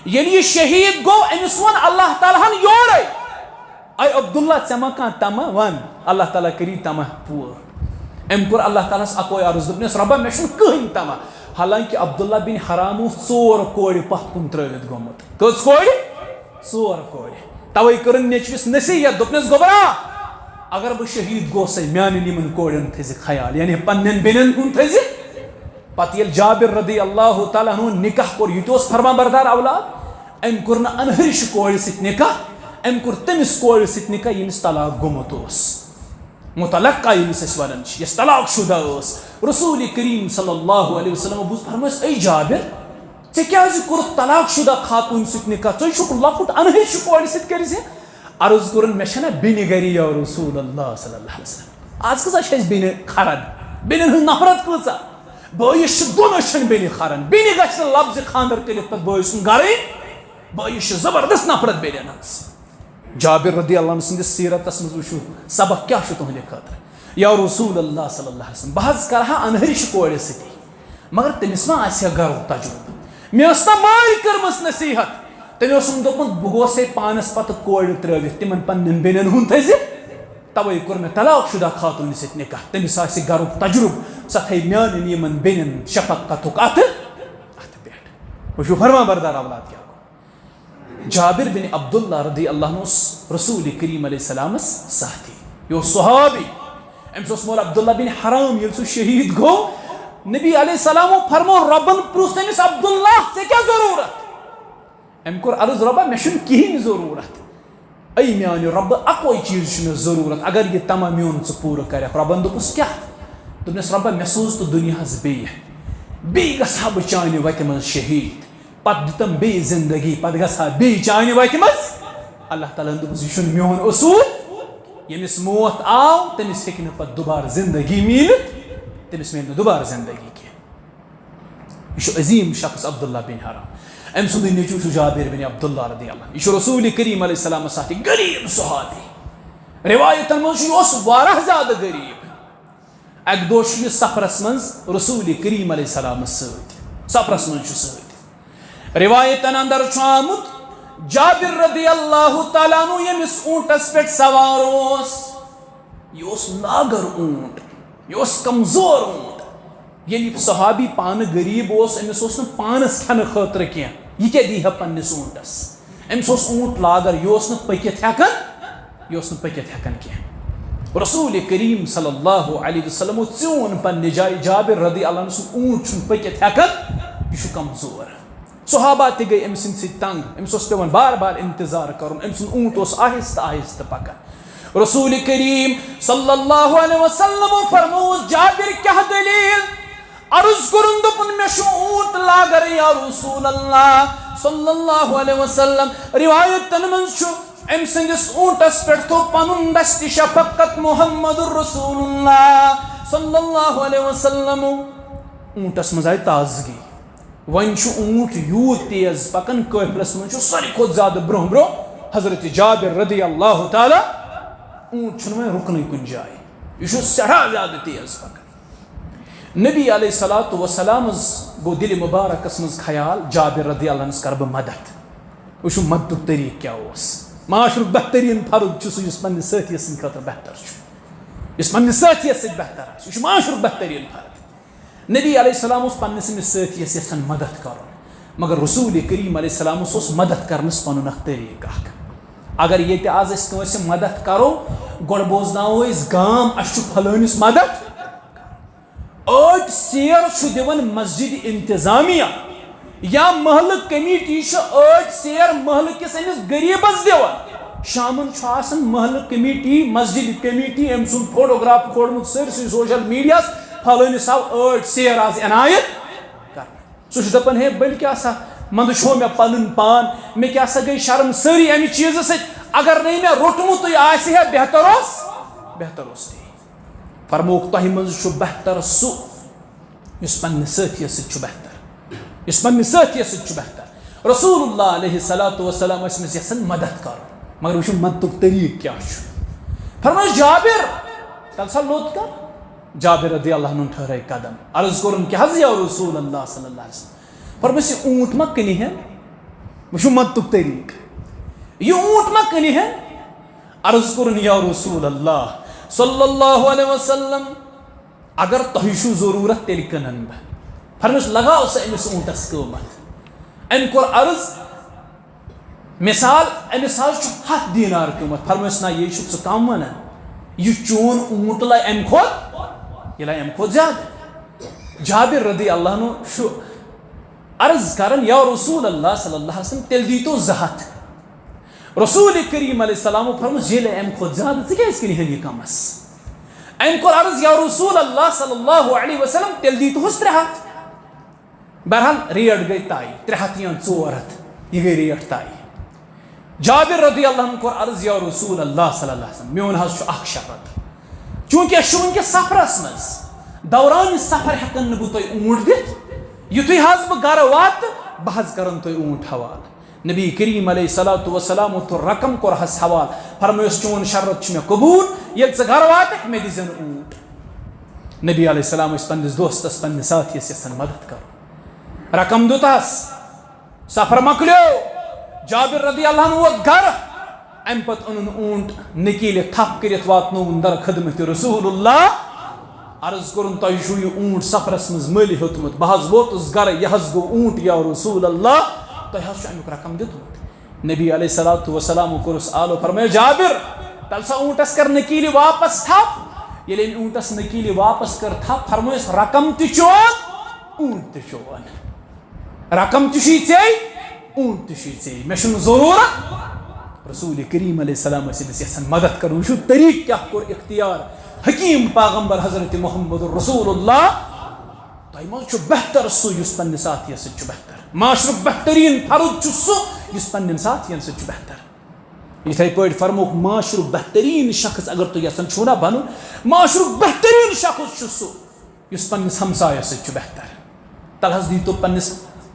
ییٚلہِ یہِ شہیٖد گوٚو, أمِس ووٚن اللہ تعالیٰ ہن یورے اے عبداللہ ژےٚ ما کانٛہہ تمہ وَن, اللہ تعالیٰ کٔری تمہ پوٗرٕ. أمۍ کوٚر اللہ تعالیٰ ہس اکوے عرض, دوٚپنس رۄبا مےٚ چھُنہٕ کٕہٕنۍ تمہ. حالانکہ عبداللہ بن حرام اوس 4 کورِ پتھ کُن ترٲوِتھ گوٚمُت. کٔژ کورِ؟ 4 کورِ. توے کٔرٕن نیٚچوِس نصیحت, دوٚپنس گوٚبرا اگر بہٕ شہیٖد گوسے میانٮ۪ن یِمن کورٮ۪ن تھٲیزِ خیال, یعنی پننٮ۪ن بیٚنٮ۪ن ہُنٛد تھٲیزِ. پتہٕ ییٚلہِ جابر رضی اللہ تعالیٰ عنہُن نکاح کوٚر, یہِ تہِ اوس فرما بردار اولاد, أمۍ کوٚر نہٕ انہرِشہِ کورِ سۭتۍ نکاح, أمۍ کوٚر تٔمِس کورِ سۭتۍ نکاح ییٚمِس طلاق گوٚمُت اوس. متلقہ ییٚمِس أسۍ وَنان چھِ, یۄس طلاق شُدہ ٲس. رسول کریم صلی اللہ علیہ وسلم بوٗز فرمٲیس اے جابر ژےٚ کیٛازِ کوٚرُتھ طلاق شُدہ خاتوٗن سۭتۍ نکاح, ژٕ چھُکھ لۄکُٹ انہرِشہِ کورِ سۭتۍ کٔرزِ. عرض کوٚرُن مےٚ چھَنہ بیٚنہِ گرِ یا رسول اللہ صلی اللہ علیہ وسلم. آز کۭژاہ چھِ اَسہِ بیٚنہِ کھران, بیٚنٮ۪ن ہٕنٛز نفرت کۭژاہ. بٲیِس چھِ دۄن أچھن بیٚنہِ کھران, بیٚنہِ گژھِ نہٕ لفظِ خانٛدر کٔرِتھ پتہٕ بٲے سُنٛد گرٕے. بٲیِس چھِ زبردست نفرت بیٚنٮ۪ن ہٕنٛز. جابر رضی اللہ عنہ سٕنٛدِس سیٖرتس منٛز وٕچھو سبق کیٛاہ چھُ تُہنٛدِ خٲطرٕ. یا رسول اللہ صلی اللہ علیہ وسلم بہٕ حظ کرٕ ہا انہرِشہِ کورِ سۭتی, مگر تٔمِس ما آسہِ ہا گرُک تجربہٕ. مےٚ ٲس نہ مالۍ کٔرمٕژ نصیحت, تٔمۍ اوسُم دوٚپمُت بہٕ گوسے پانس پتہٕ کورِ ترٲوِتھ, تِمن پننٮ۪ن بیٚنٮ۪ن ہُنٛد تھٲیزِ. توے کوٚر مےٚ طلاق شُدہ خاتوٗنہِ سۭتۍ نکاح, تٔمِس آسہِ گرُک تجربہٕ, سۄ تھایہِ میانٮ۪ن یِمن بیٚنٮ۪ن شفقتُک اتھٕ پٮ۪ٹھ. وٕچھِو فرما بردار اولاد کیٛاہ گوٚو. جابر بن عبداللہ رضی اللہ عنہ اوس رسول کریم علیہ السلامس ساتھی, یہِ اوس صحابی. أمِس اوس مول عبداللہ بن حرام. ییٚلہِ سُہ شہیٖد گوٚو, نبی علیہ السلامو فرمو رۄبن پرُژھ تٔمِس عبداللہ ژےٚ کیٛاہ ضروٗرت. أمۍ کوٚر عرض رۄبا مےٚ چھُنہٕ کِہینۍ ضروٗرت, اے میانہِ رۄبہٕ اکوے چیٖز چھُ مےٚ ضروٗرت, اگر یہِ تمہ میون ژٕ پوٗرٕ کَرکھ. رۄبن دوٚپُس کیٛاہ؟ دوٚپنس رۄبا مےٚ سوز تہٕ دُنیاہس بیٚیہِ گژھٕ ہا بہٕ چانہِ وتہِ منٛز شہیٖد, پتہٕ دِتم بیٚیہِ زندگی, پتہٕ گژھٕ ہا بیٚیہِ چانہِ وتہِ منٛز. اللہ تعالیٰ ہن دوٚپُس یہِ چھُنہٕ میون اصوٗل, ییٚمِس موت آو تٔمِس ہیٚکہِ نہٕ پتہٕ دُبارٕ زندگی میٖلِتھ, تٔمِس میلہِ نہٕ دُبارٕ زندگی کینٛہہ. یہِ چھُ عظیٖم شخص عبداللہ بن حرام. أمۍ سُنٛدُے نیٚچوٗ چھُ جابر بن عبداللہ رضی اللہ عنہ. یہِ چھُ رسول کریم علیہ السلامس ساتھی, غریٖب صحابی. رِوایتن منٛز چھُ یہِ اوس واریاہ زیادٕ غریٖب. اکہِ دۄہ چھُ یہِ سفرس منٛز رسول کریم علیہ السلامس سۭتۍ, سفرس منٛز چھُ سۭتۍ. رِوایتن اندر چھُ آمُت جابر رضی اللہ تعالیٰ عنہ ییٚمِس اوٗنٹس پٮ۪ٹھ سوار اوس, یہِ اوس لاگر اوٗنٹ, یہِ اوس کمزور اوٗنٹ. ییٚلہِ صحابی پانہٕ غریٖب اوس أمِس اوس نہٕ پانَس کھٮ۪نہٕ خٲطرٕ کینٛہہ یہِ کیٛاہ دی ہا پنٛنِس اوٗنٛٹَس أمِس اوس اوٗنٛٹ لاگَر یہِ اوس نہٕ پٔکِتھ ہٮ۪کان کینٛہہ رسول کریم صلی اللہ علیہ وسلم ژیوٗن پنٛنہِ جایہِ جابر رضی اللہ عنہ سُنٛد اوٗنٛٹ چھُنہٕ پٔکِتھ ہٮ۪کان یہِ چھُ کمزور صحابہ تہِ گٔے أمۍ سٕنٛدِ سۭتۍ تنٛگ أمِس اوس پٮ۪وان بار بار انتظار کَرُن أمۍ سُنٛد اوٗنٛٹ اوس آہستہٕ آہستہٕ پکان رسول کریم صلی اللہ علیہ وسلم فرمووُس جابر کیٛاہ دلیٖل عرض کوٚرُن دوٚپُن مےٚ چھُ اوٗنٛٹ لاگَر یا رسول اللہ صلی اللہ علیہ وسلم رِوایتن منٛز چھُ أمۍ سٕنٛدِس اوٗنٛٹس پٮ۪ٹھ تھوٚو پنُن دستِ شفقت محمد رسول اللہ صلی اللہ علیہ وسلم اوٗنٛٹس منٛز آیہِ تازگی وۄنۍ چھُ اوٗنٛٹ یوٗت تیز پکان قٲفلس منٛز چھُ ساروی کھۄتہٕ زیادٕ برونٛہہ برونٛہہ حضرت جابر رضی اللہ تعالیٰ اوٗنٛٹ چھُنہٕ وۄنۍ رُکنٕے کُنہِ جایہِ یہِ چھُ سٮ۪ٹھاہ زیادٕ تیز پکان نبی علیہ الصلوۃ والسلامس گوٚو دِلہِ مُبارکس منٛز خیال جابر رضی اللہ عنس کرٕ بہٕ مدد وٕچھو مددُک طریٖقہٕ کیٛاہ اوس معاشرُک بہتریٖن فرد چھُ سُہ یُس پننِس سٲتھیَس سٕنٛدِ خٲطرٕ بہتر چھُ یُس پننِس سٲتھیَس سۭتۍ بہتر آسہِ یہِ چھُ معاشرُک بہتریٖن فرد نبی علیہ السلام اوس پننِس أمِس سٲتھیَس یژھان مدد کرُن مگر رسول کریم علیہ السلامس اوس مدد کرنس پنُن اکھ طریٖقہٕ اکھ اگر ییٚتہِ آز أسۍ کٲنٛسہِ مدد کرو گۄڈٕ بوزناوو أسۍ گام اَسہِ چھُ پھلٲنِس مدد أڑۍ سیر چھُ دِوان مسجد انتظامیہ یا محلہٕ کمیٹی چھِ أڑۍ سیر محلہٕ کِس أمِس غریٖبس دِوان شامن چھُ آسان محلہٕ کمیٹی مسجد کمیٹی أمۍ سُنٛد فوٹوگراف کھولمُت سٲرسٕے سوشل میڈیاہس پھلٲنِس آو أڑۍ سیر آز عنایت کرنہٕ سُہ چھُ دپان ہے بٔلۍ کیٛاہ سا منٛدٕ چھو مےٚ پنُن پان مےٚ کیٛاہ سا گٔے شرم سٲری امہِ چیٖزٕ سۭتۍ اگر نَے مےٚ روٚٹمُتٕے آسہِ ہا بہتر اوس تی فرمووُکھ تۄہہِ منٛز چھُ بہتر سُہ یُس پننِس سٲتھیَس سۭتۍ چھُ بہتر رسول اللہ علیہ الصلوۃ والسلام ٲسۍ أمِس یژھان مدد کرُن مگر وٕچھو مددُک طریٖقہٕ کیٛاہ چھُ فرمٲیِس جابر تَلہٕ سا لوٚت کر جابر رضی اللہ عنہ ٹھہرٲے قدم عرض کوٚرُن کیٛاہ حظ یا رسول اللہ صلی اللہ علیہ وسلم فرمٲیِس یہِ اوٗنٛٹ ما کٕنہِ ہن وٕچھو مددُک طریٖقہٕ یہِ اوٗنٛٹ ما کٕنہِ ہن عرض کوٚرُن یا رسول اللہ صلی اللہ علیہ وسلم اگر تۄہہِ چھُو ضروٗرت تیٚلہِ کٕنن بہٕ فرمٲیِس لگاو سا أمِس اوٗنٛٹس قۭمتھ أمۍ کوٚر عرض مثال أمِس حظ چھُ 100 دینار قۭمتھ فرمٲیِس نہ یے چھُکھ ژٕ کم ونان یہِ چون اوٗنٛٹ لایہِ اَمہِ کھۄتہٕ زیادٕ جابر رضی اللہ عنہ چھُ عرض کران یا رسول اللہ صلی اللہ علیہ وسلم تیٚلہِ دیٖتو 200 رسول کریم علیہ السلام فرمووُس ییٚلہِ اَمہِ کھۄتہٕ زیادٕ ژٕ کیٛازِ کٕنہِ ہن یہِ کمس أمۍ کوٚر عرض یا رسول اللہ صلی اللہ علیہ وسلم تیٚلہِ دیٖتوہَس 300 بہرحال ریٹ گٔے طے 300 یا 400 یہِ گٔے ریٹ طے جابر رضی اللہ عنہ کوٚر عرض یا رسول اللہ صلی اللہ علیہ وسلم میون حظ چھُ اکھ شرط چوٗنٛکہِ أسۍ چھُ وٕنکٮ۪س سفرس منٛز دورانہِ سفر ہٮ۪کن نہٕ بہٕ تۄہہِ اوٗنٛٹ دِتھ یُتھُے حظ بہٕ گرٕ واتہٕ بہٕ حظ کرن تۄہہِ اوٗنٛٹ حوالہٕ نبی کریم علیہ الصلوۃ والسلام تُل رقم کوٚرہس حوالہٕ فرمٲیُس چون شرط چھُ مےٚ قبوٗل ییٚلہِ ژٕ گرٕ واتکھ مےٚ دِزٮ۪ن اوٗنٛٹ نبی علیہ السلام ٲسۍ پننِس دوستس پننِس ساتھیَس یژھان مدد کرُن رقم دیُتہس سفر مۄکلیو جابر رضی اللہ عنہ ووت گرٕ امہِ پتہٕ اوٚنُن اوٗنٛٹ نکیٖلِتھ تھپھ کٔرِتھ واتنووُن در خدمتِ رسول اللہ عرض کوٚرُن تۄہہِ چھُو یہِ اوٗنٛٹ سفرس منٛز مٔلۍ ہیوٚتمُت بہٕ حظ ووتُس گرٕ یہِ حظ گوٚو اوٗنٛٹ یا رسول اللہ تۄہہِ حظ چھُ امیُک رقم دیُتمُت نبی علیہ الصلوۃ والسلام کوٚرُس آلو فرمٲیو جابر تَلہٕ سا اوٗنٛٹس کر نکیٖلہِ واپس تھپھ ییٚلہِ أمۍ اوٗنٛٹس نکیٖلہِ واپس کٔر تھپھ فرمٲیُس رقم تہِ چون اوٗنٛٹ تہِ چون رقم تہِ چھُے ژےٚ اوٗنٛٹ تہِ چھُے ژےٚ مےٚ چھُنہٕ ضروٗرت رسول کریم علیہ السلام ٲسۍ أمِس یژھان مدد کرُن وٕچھو طریٖقہٕ کیٛاہ کوٚر اختیار حکیٖم پیغمبر حضرت محمد رسول اللہ تۄہہِ منٛز چھُ بہتر سُہ یُس پننِس ساتھیَس سۭتۍ چھُ بہتر معاشرُک بہتریٖن فرد چھُ سُہ یُس پننٮ۪ن ساتھین سۭتۍ چھُ بہتر یِتھے پٲٹھۍ فرمووُکھ معاشرُک بہتریٖن شخص اگر تُہۍ یژھان چھُو نا بنُن معاشرُک بہتریٖن شخص چھُ سُہ یُس پننِس ہمسایس سۭتۍ چھُ بہتر تَلہٕ حظ دیٖتو پننِس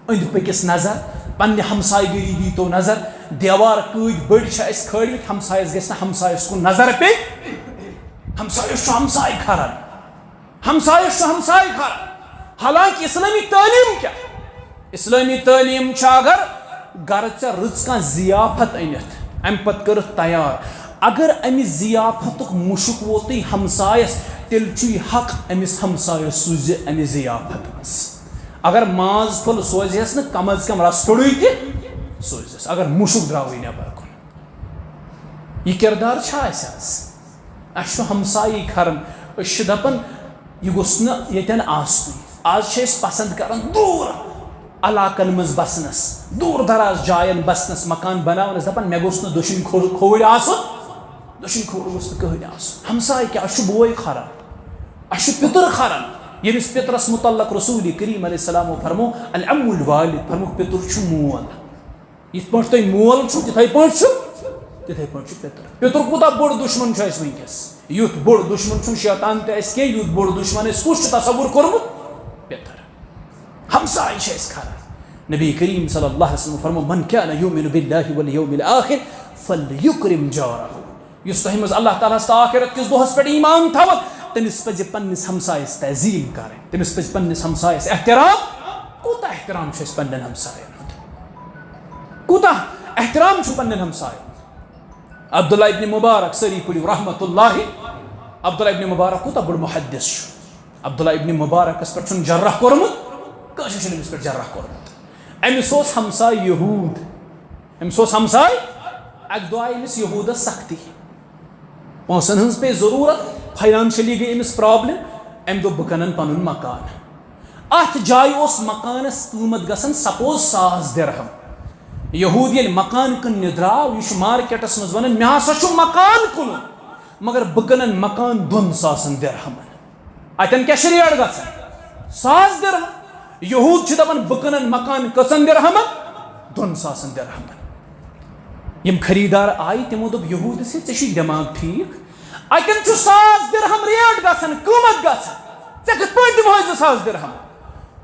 أنٛدۍ پٔکِس نظر پننہِ ہمساے گٔری دیٖتو نظر دیوار کۭتۍ بٔڑۍ چھِ اَسہِ کھٲلمٕتۍ ہمسایس گژھِ نہٕ ہمسایس کُن نظر پیٚیہِ ہمسایس چھُ ہمساے کھران حالانکہِ اسلٲمی تعلیٖم کیٛاہ اسلٲمی تعلیٖم چھِ اگر گرٕ ژےٚ رٕژ کانٛہہ ضِیافت أنِتھ امہِ پتہٕ کٔرٕتھ تیار اگر امس ضیافت مشک ووتی ہمسایس تیل حق امس ہمسایس سوز امہ ضیافت مز اگر ماز پھل سوزیس نا کم از کم رستڑی تہ سوزیس اگر مشک درٛاوٕے نٮ۪بر کُن یہ کردار اس ہمسائی کھران اس دپان یہ گوٚژھ نہٕ ییٚتٮ۪ن آسنُے آز چھِ أسۍ پسند کران دوٗر علاقن مز بسنس دور دراز جائن بسنس مکان بناونس دپان مے گوٚژھ نہٕ دٔچھُن کھوٚوٕرۍ آسُن دٔچھُن کھوٚوٕرۍ گوٚژھ نہٕ کٕہٕنۍ آسُن ہمساے کیٛاہ اَسہِ چھُ بوے کھران اَسہِ چھُ پِتُر کھران ییٚمِس پِترس متعلق رسول کریم علیہ السلامو فرمو الام الوالد فرموکھ پِتُر چھُ مول یِتھ پٲٹھۍ تۄہہِ مول چھُ تِتھَے پٲٹھۍ چھُ پِتُر پِتُر کوٗتاہ بوٚڑ دُشمن چھُ اَسہِ وٕنکٮ۪س یُتھ بوٚڑ دُشمن چھُنہٕ شیطان تہِ اَسہِ کینٛہہ یُتھ بوٚڑ دُشمن اَسہِ کُس چھُ تصور کوٚرمُت پِتٕر ہمساے چھِ اَسہِ کھران نبی کریم صلی اللہ علیہ وسلم فرمو من کان یؤمن باللہ والیوم الاخر فلیکرم جارہ یُس تۄہہِ منٛز اللہ تعالیٰ ہس تہٕ آخرت کِس دۄہس پٮ۪ٹھ ایمان تھاوان تٔمِس پزِ پننِس ہمسایس تعظیٖم کرٕنۍ تٔمِس پزِ پننِس ہمسایس احترام کوٗتاہ احترام چھُ اَسہِ پننٮ۪ن ہمساین ہُنٛد کوٗتاہ احترام چھُ پننٮ۪ن ہمساین ہُنٛد عبداللہ ابن مبارک سٲری پٔرِو رحمۃ اللہ عبداللہ ابن مبارک کوٗتاہ بوٚڑ محدث چھُ عبداللہ ابن مبارکس پٮ۪ٹھ چھُنہٕ جرح کوٚرمُت کٲنٛسہِ چھُنہٕ أمِس پٮ۪ٹھ جرح کوٚرمُت أمِس اوس ہمساے یہوٗد أمِس اوس ہمساے اکہِ دۄہ آیہِ أمِس یہوٗدس سختی پونٛسن ہٕنٛز پیٚیہِ ضروٗرت فاینانشلی گٔے أمِس پرابلم أمۍ دوٚپ بہٕ کٕنن پنُن مکان اتھ جایہِ اوس مکانس قۭمتھ گژھان سپوز 100 درہم یہوٗد ییٚلہِ مکان کٕننہِ درٛاو یہِ چھُ مارکیٹس منٛز ونان مےٚ ہسا چھُ مکان کٕنُن مگر بہٕ کٕنن مکان 2,000 درہمن اتٮ۪ن کیٛاہ چھِ ریٹ گژھان 100 درہم یہوٗد چھِ دپان بہٕ کٕنن مکان کٔژن درہمن 2,000 درہمن یم خریدار آیہِ تِمو دوٚپ یہوٗدس ژےٚ چھُے دٮ۪ماغ ٹھیٖک اتٮ۪ن چھُ 100 درہم ریٹ گژھان قۭمتھ گژھان ژےٚ کِتھ پٲٹھۍ دِمہوے 2,000 درہم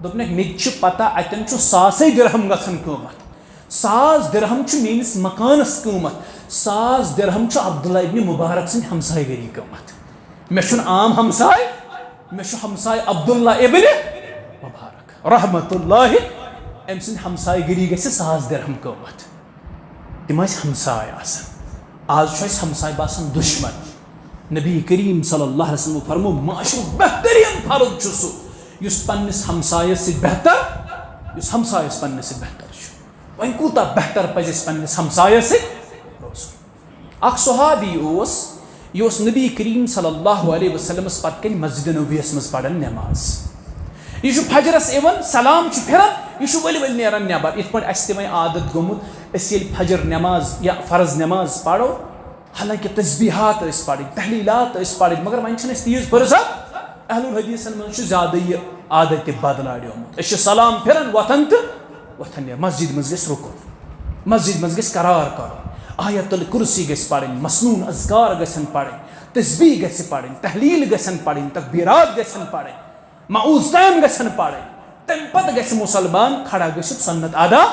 دوٚپنکھ مےٚ تہِ چھِ پتہ اتٮ۪ن چھُ 100 درہم گژھان قۭمتھ 100 درہم چھُ میٲنِس مکانس قۭمتھ 100 درہم چھُ عبداللہ ابن مبارک سٕنٛدِ ہمساے گٔری قۭمتھ مےٚ چھُنہٕ عام ہمساے مےٚ چھُ ہمساے عبداللہ ابن مبارک رحمۃ اللہ أمۍ سٕنٛدِ ہمساے گٔری گژھِ 100 درہم قۭمتھ تِم ٲسۍ ہمساے آسان آز چھُ اَسہِ ہمساے باسان دُشمن نبی کریم صلی اللہ علیہ وسلم فرمو معاشرُک بہتریٖن فرد چھُ سُہ یُس پننِس ہمسایس سۭتۍ بہتر یُس ہمسایس پننِس سۭتۍ بہتر چھُ وۄنۍ کوٗتاہ بہتر پزِ اَسہِ پننِس ہمسایس سۭتۍ روزُن اکھ صحابی اوس یہِ اوس نبی کریم صلی اللہ علیہ وسلمس پتہٕ کَنۍ مسجدِ نبویَس منٛز پران نٮ۪ماز یہ چھُ فجرس یِوان سلام چھُ پھِران یہ چھُ ؤلۍ ؤلۍ نیران نٮ۪بر یِتھ پٲٹھۍ اَسہِ تہِ وۄنۍ عادت گوٚمُت أسۍ ییٚلہِ فجر نٮ۪ماز یا فرض نٮ۪ماز پرو حالانکہِ تسبیحات ٲسۍ پرٕنۍ تحلیٖلات ٲسۍ پرٕنۍ مگر وۄنۍ چھِنہٕ أسۍ تیٖژ فرصت اہل الحدیٖثن منٛز چھُ زیادٕ یہِ عادت تہِ بدلاڑیومُت أسۍ چھِ سلام پھِران وۄتھان تہٕ وۄتھان نیران مسجد منٛز گژھِ رُکُن مسجد منٛز گژھِ قرار کرُن آیت الکُرسی گژھِ پرٕنۍ مسنوٗن اذکار گژھن پرٕنۍ تسبیح گژھِ پرٕنۍ تحلیٖل گژھن پرٕنۍ تکبیرات گژھن پرٕنۍ معوذتین گژھن پرٕنۍ تمہِ پتہٕ گژھِ مُسلمان کھڑا گٔژھِتھ سنت ادا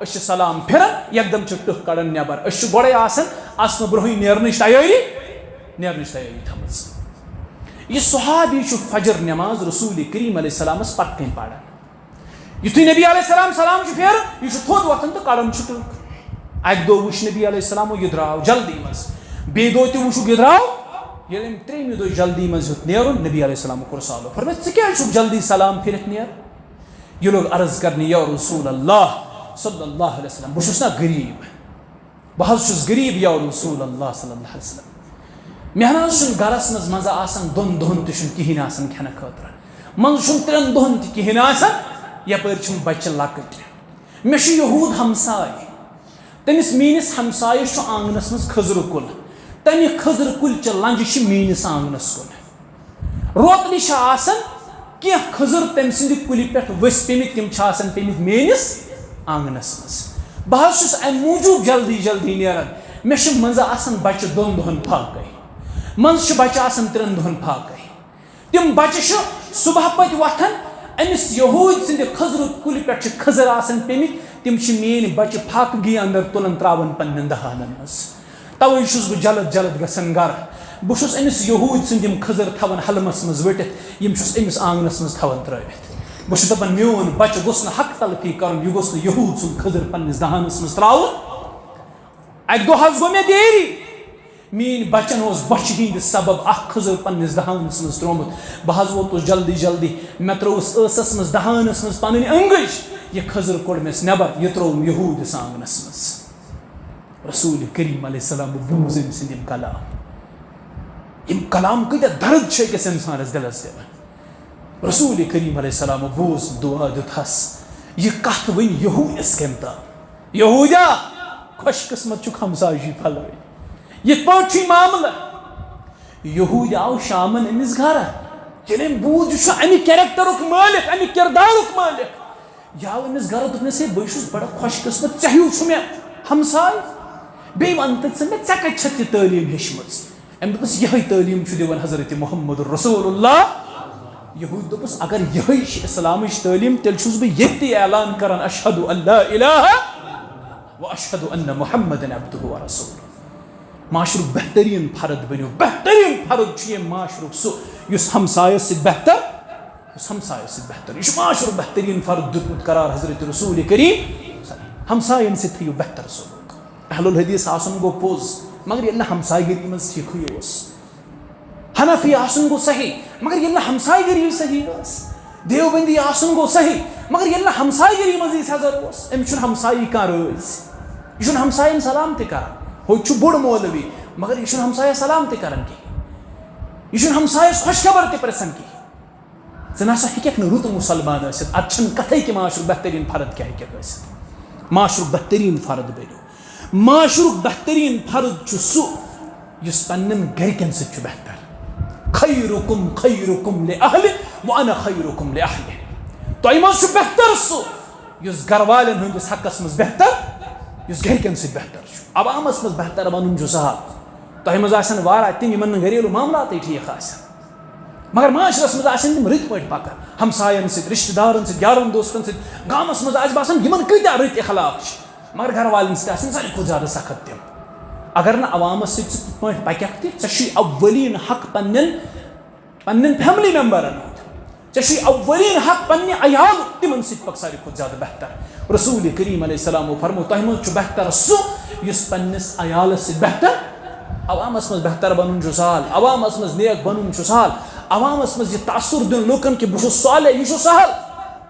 أسۍ چھِ سلام پھِران یکدم چھِ ٹٕکھ کڑان نٮ۪بر أسۍ چھِ گۄڈے آسان اژنہٕ برونٛہٕے نیرنٕچ تیٲری تھٲومٕژ یہِ صحابی چھُ فجر نٮ۪ماز رسول کریم علیہ السلامس پتہٕ کَنۍ پران یُتھُے نبی علیہ السلام سلام چھُ پھیران یہِ چھُ تھوٚد وۄتھان تہٕ کڑان چھُ ٹٕکھ اکہِ دۄہ وٕچھ نبی علیہ السلامو یہِ درٛاو جلدی منٛز بیٚیہِ دۄہ تہِ وٕچھُکھ یہِ درٛاو ییٚلہِ أمۍ ترٛیٚیمہِ دۄہ جلدی منٛز ہیوٚت نیرُن نبی علیہ السلامو کوٚر سالو فرمٲے ژٕ کیٛازِ چھُکھ جلدی سلام پھِرِتھ نیران یہِ لوگ عرض کرنہِ یا رسول اللہ صلی اللہ علیہ وسلم بہٕ چھُس نا غریٖب بہٕ حظ چھُس غریٖب یا رسول اللہ صلی اللہ علیہ وسلم مےٚ نہ حظ چھُنہٕ گرس منٛز مزٕ آسان 2 دۄہن تہِ چھُنہٕ کِہینۍ آسان کھٮ۪نہٕ خٲطرٕ منٛزٕ چھُنہٕ 3 دۄہن تہِ کِہینۍ آسان یپٲرۍ چھُم بچہِ لۄکٕٹۍ مےٚ چھُ یہوٗد ہمساے تٔمِس میٲنِس ہمسایس چھُ آنگنس منٛز خٔزرٕ کُل تمہِ خٔزرٕ کُلچہِ لنجہِ چھِ میٲنِس آنگنس کُن روتلہِ چھِ آسان کینٛہہ خٔزٕر تٔمۍ سٕنٛدِ کُلہِ پٮ۪ٹھ ؤسۍ پیٚمٕتۍ تِم چھِ آسان پیٚمٕتۍ میٲنِس آنگنس منٛز بہٕ حظ چھُس امہِ موٗجوٗب جلدی نیران مےٚ چھِ منٛزٕ آسان بچہِ 2 دۄہن فاقے منٛزٕ چھِ بچہِ آسان 3 دۄہن فاقے تِم بچہِ چھِ صبح پتہٕ وۄتھان أمِس یہوٗد سٕنٛدِ خٔزرٕ کُلہِ پٮ۪ٹھ چھِ خٔزٕر آسان پیٚمٕتۍ تِم چھِ میٲنۍ بچہِ فاقگی انٛدر تُلان تراوان پننٮ۪ن دہانن منٛز توے چھُس بہٕ جلد گژھان گرٕ بہٕ چھُس أمِس یہوٗد سٕنٛدۍ یِم خٔزٕر تھاوان حلمس منٛز ؤٹِتھ یِم چھُس أمِس آنگنس منٛز تھاوان ترٲوِتھ بہٕ چھُس دپان میون بچہِ گوٚژھ نہٕ حق تلفی کرُن یہِ گوٚژھ نہٕ یہوٗد سُنٛد خٔزٕر پننِس دہانس منٛز تراوُن اکہِ دۄہ حظ گوٚو مےٚ دیری مین بچن بچ ہند سبب اخ خضر پنس دہانس مز ترومت بہ ووتس جلدی جلدی مے تروس ٲسس مز دہانس مز پنن انگج یہ خضر کوڑ مس نبر یہ تروم یہود آنگنس مز رسول کریم علیہ السلام بوز ام سند کلام کتیا درد أکس انسانس دلس دِوان رسول کریم علیہ السلام بوز دعا دتس یہ کت ون یہودس کم تام یہودیا خوش قسمت چھ ہمسایجی پھلوین یہ پاٹھی معاملہ یہود آو شامن امس گھر ییٚلہِ أمۍ بوٗز یہِ چھُ اَمہِ کیریکٹرُک مٲلِک اَمہِ کِردارُک مٲلِک یہِ آو أمِس گھرٕ دوٚپنس ہے بہٕ چھُس بڑٕ خوش قسمت ژےٚ ہیوٗ چھُ مےٚ ہمساے بیٚیہِ وَن تہٕ ژٕ مےٚ ژےٚ کَتہِ چھَتھ یہِ تعلیٖم ہیٚچھمٕژ أمۍ دوٚپُس یِہے تعلیٖم چھُ دِوان حضرت محمد رسول اللہ یہود دوٚپُس اگر یِہے چھِ اسلامٕچ تعلیٖم تیٚلہِ چھُس بہٕ ییٚتہِ تہِ اعلان کران اشہدُ ان لا الہ واشہدُ ان محمدًا عبدہ ورسولہ معاشرک بہترین فرد بنو بہترین فرد چھ یہ معاشرک سہ اس ہمسایس ست بہتر اس ہمسایس ست بہتر یہ معاشرک بہترین فرد دیتمت قرار حضرت رسول کریم ہمساین ست تھیو بہتر سلوک اہل الحدیث آسن گو پوز مگر ییٚلہِ نہٕ ہمسایگری مز ٹھیکھٕے اوس حنفی آسن گو صحیح مگر ییٚلہِ نہٕ ہمسایگری صحیح ٲس دیوبندی آسن گو صحیح مگر ییٚلہِ نہٕ ہمسایگری مز حضر اوس أمِس چھُنہٕ ہمسایی کانٛہہ رٲضۍ یہِ چھُنہٕ ہمساین سلام تہِ کران ہو بوڑ مولوی مگر یہ ہمسایہ سلام تہ کران کہین یہ ہمسایس خوش خبر تہ پرسان کہین ژٕ نسا ہیٚککھ نہٕ رُت مسلمان ٲسِتھ اتھ چھنہٕ کتھے کہ معاشرُک بہترین فرد کیاہ ہیٚککھ ٲسِتھ معاشرُک بہترین فرد بنو معاشرُک بہترین فرد چھُ سُہ یُس پننٮ۪ن گرِکٮ۪ن سۭتۍ چھُ بہتر خیرکم خیرکم لأہلہ وانا خیرکم لأہلہ تۄہہِ منٛز چھُ بہتر سُہ یُس گھر والٮ۪ن ہٕنٛدِس حقس منٛز بہتر یُس گرِکٮ۪ن سۭتۍ بہتر چھُ عوامس مز بہتر ونُن چھُ سہل تۄہہِ منٛز آسن واریاہ تِم یِمن نہٕ گریلوٗ معاملاتٕے ٹھیٖک آسن مگر معاشرس منٛز آسن تِم رٕتۍ پٲٹھۍ پکان ہمساین سۭتۍ رشتہٕ دارن سۭتۍ یارن دوستن سۭتۍ گامس منٛز آسہِ باسان یِمن کۭتیاہ رٕتۍ اخلاق چھِ مگر گھر والٮ۪ن سۭتۍ آسن ساروی کھۄتہٕ زیادٕ سخت تِم اگر نہٕ عوامس سۭتۍ ژٕ تِتھ پٲٹھۍ پککھ تہِ ژےٚ چھُے اولین حق پننٮ۪ن فیملی ممبرن ہُنٛد ژےٚ چھُے اولین حق پننہِ عیالُک تِمن سۭتۍ پک ساروی کھۄتہٕ زیادٕ بہتر رسول کریم علیہ السلامو فرمو تۄہہِ منٛز چھُ بہتر سُہ یُس پننس عیالس سۭتۍ بہتر عوامس مز بہتر بنُن چھُ سہل عوامس مز نیک بنُن چھُ سہل عوامس مز یہ تاثر دیُن لوٗکن کہ بہٕ چھُس صالح یہ چھُ سہل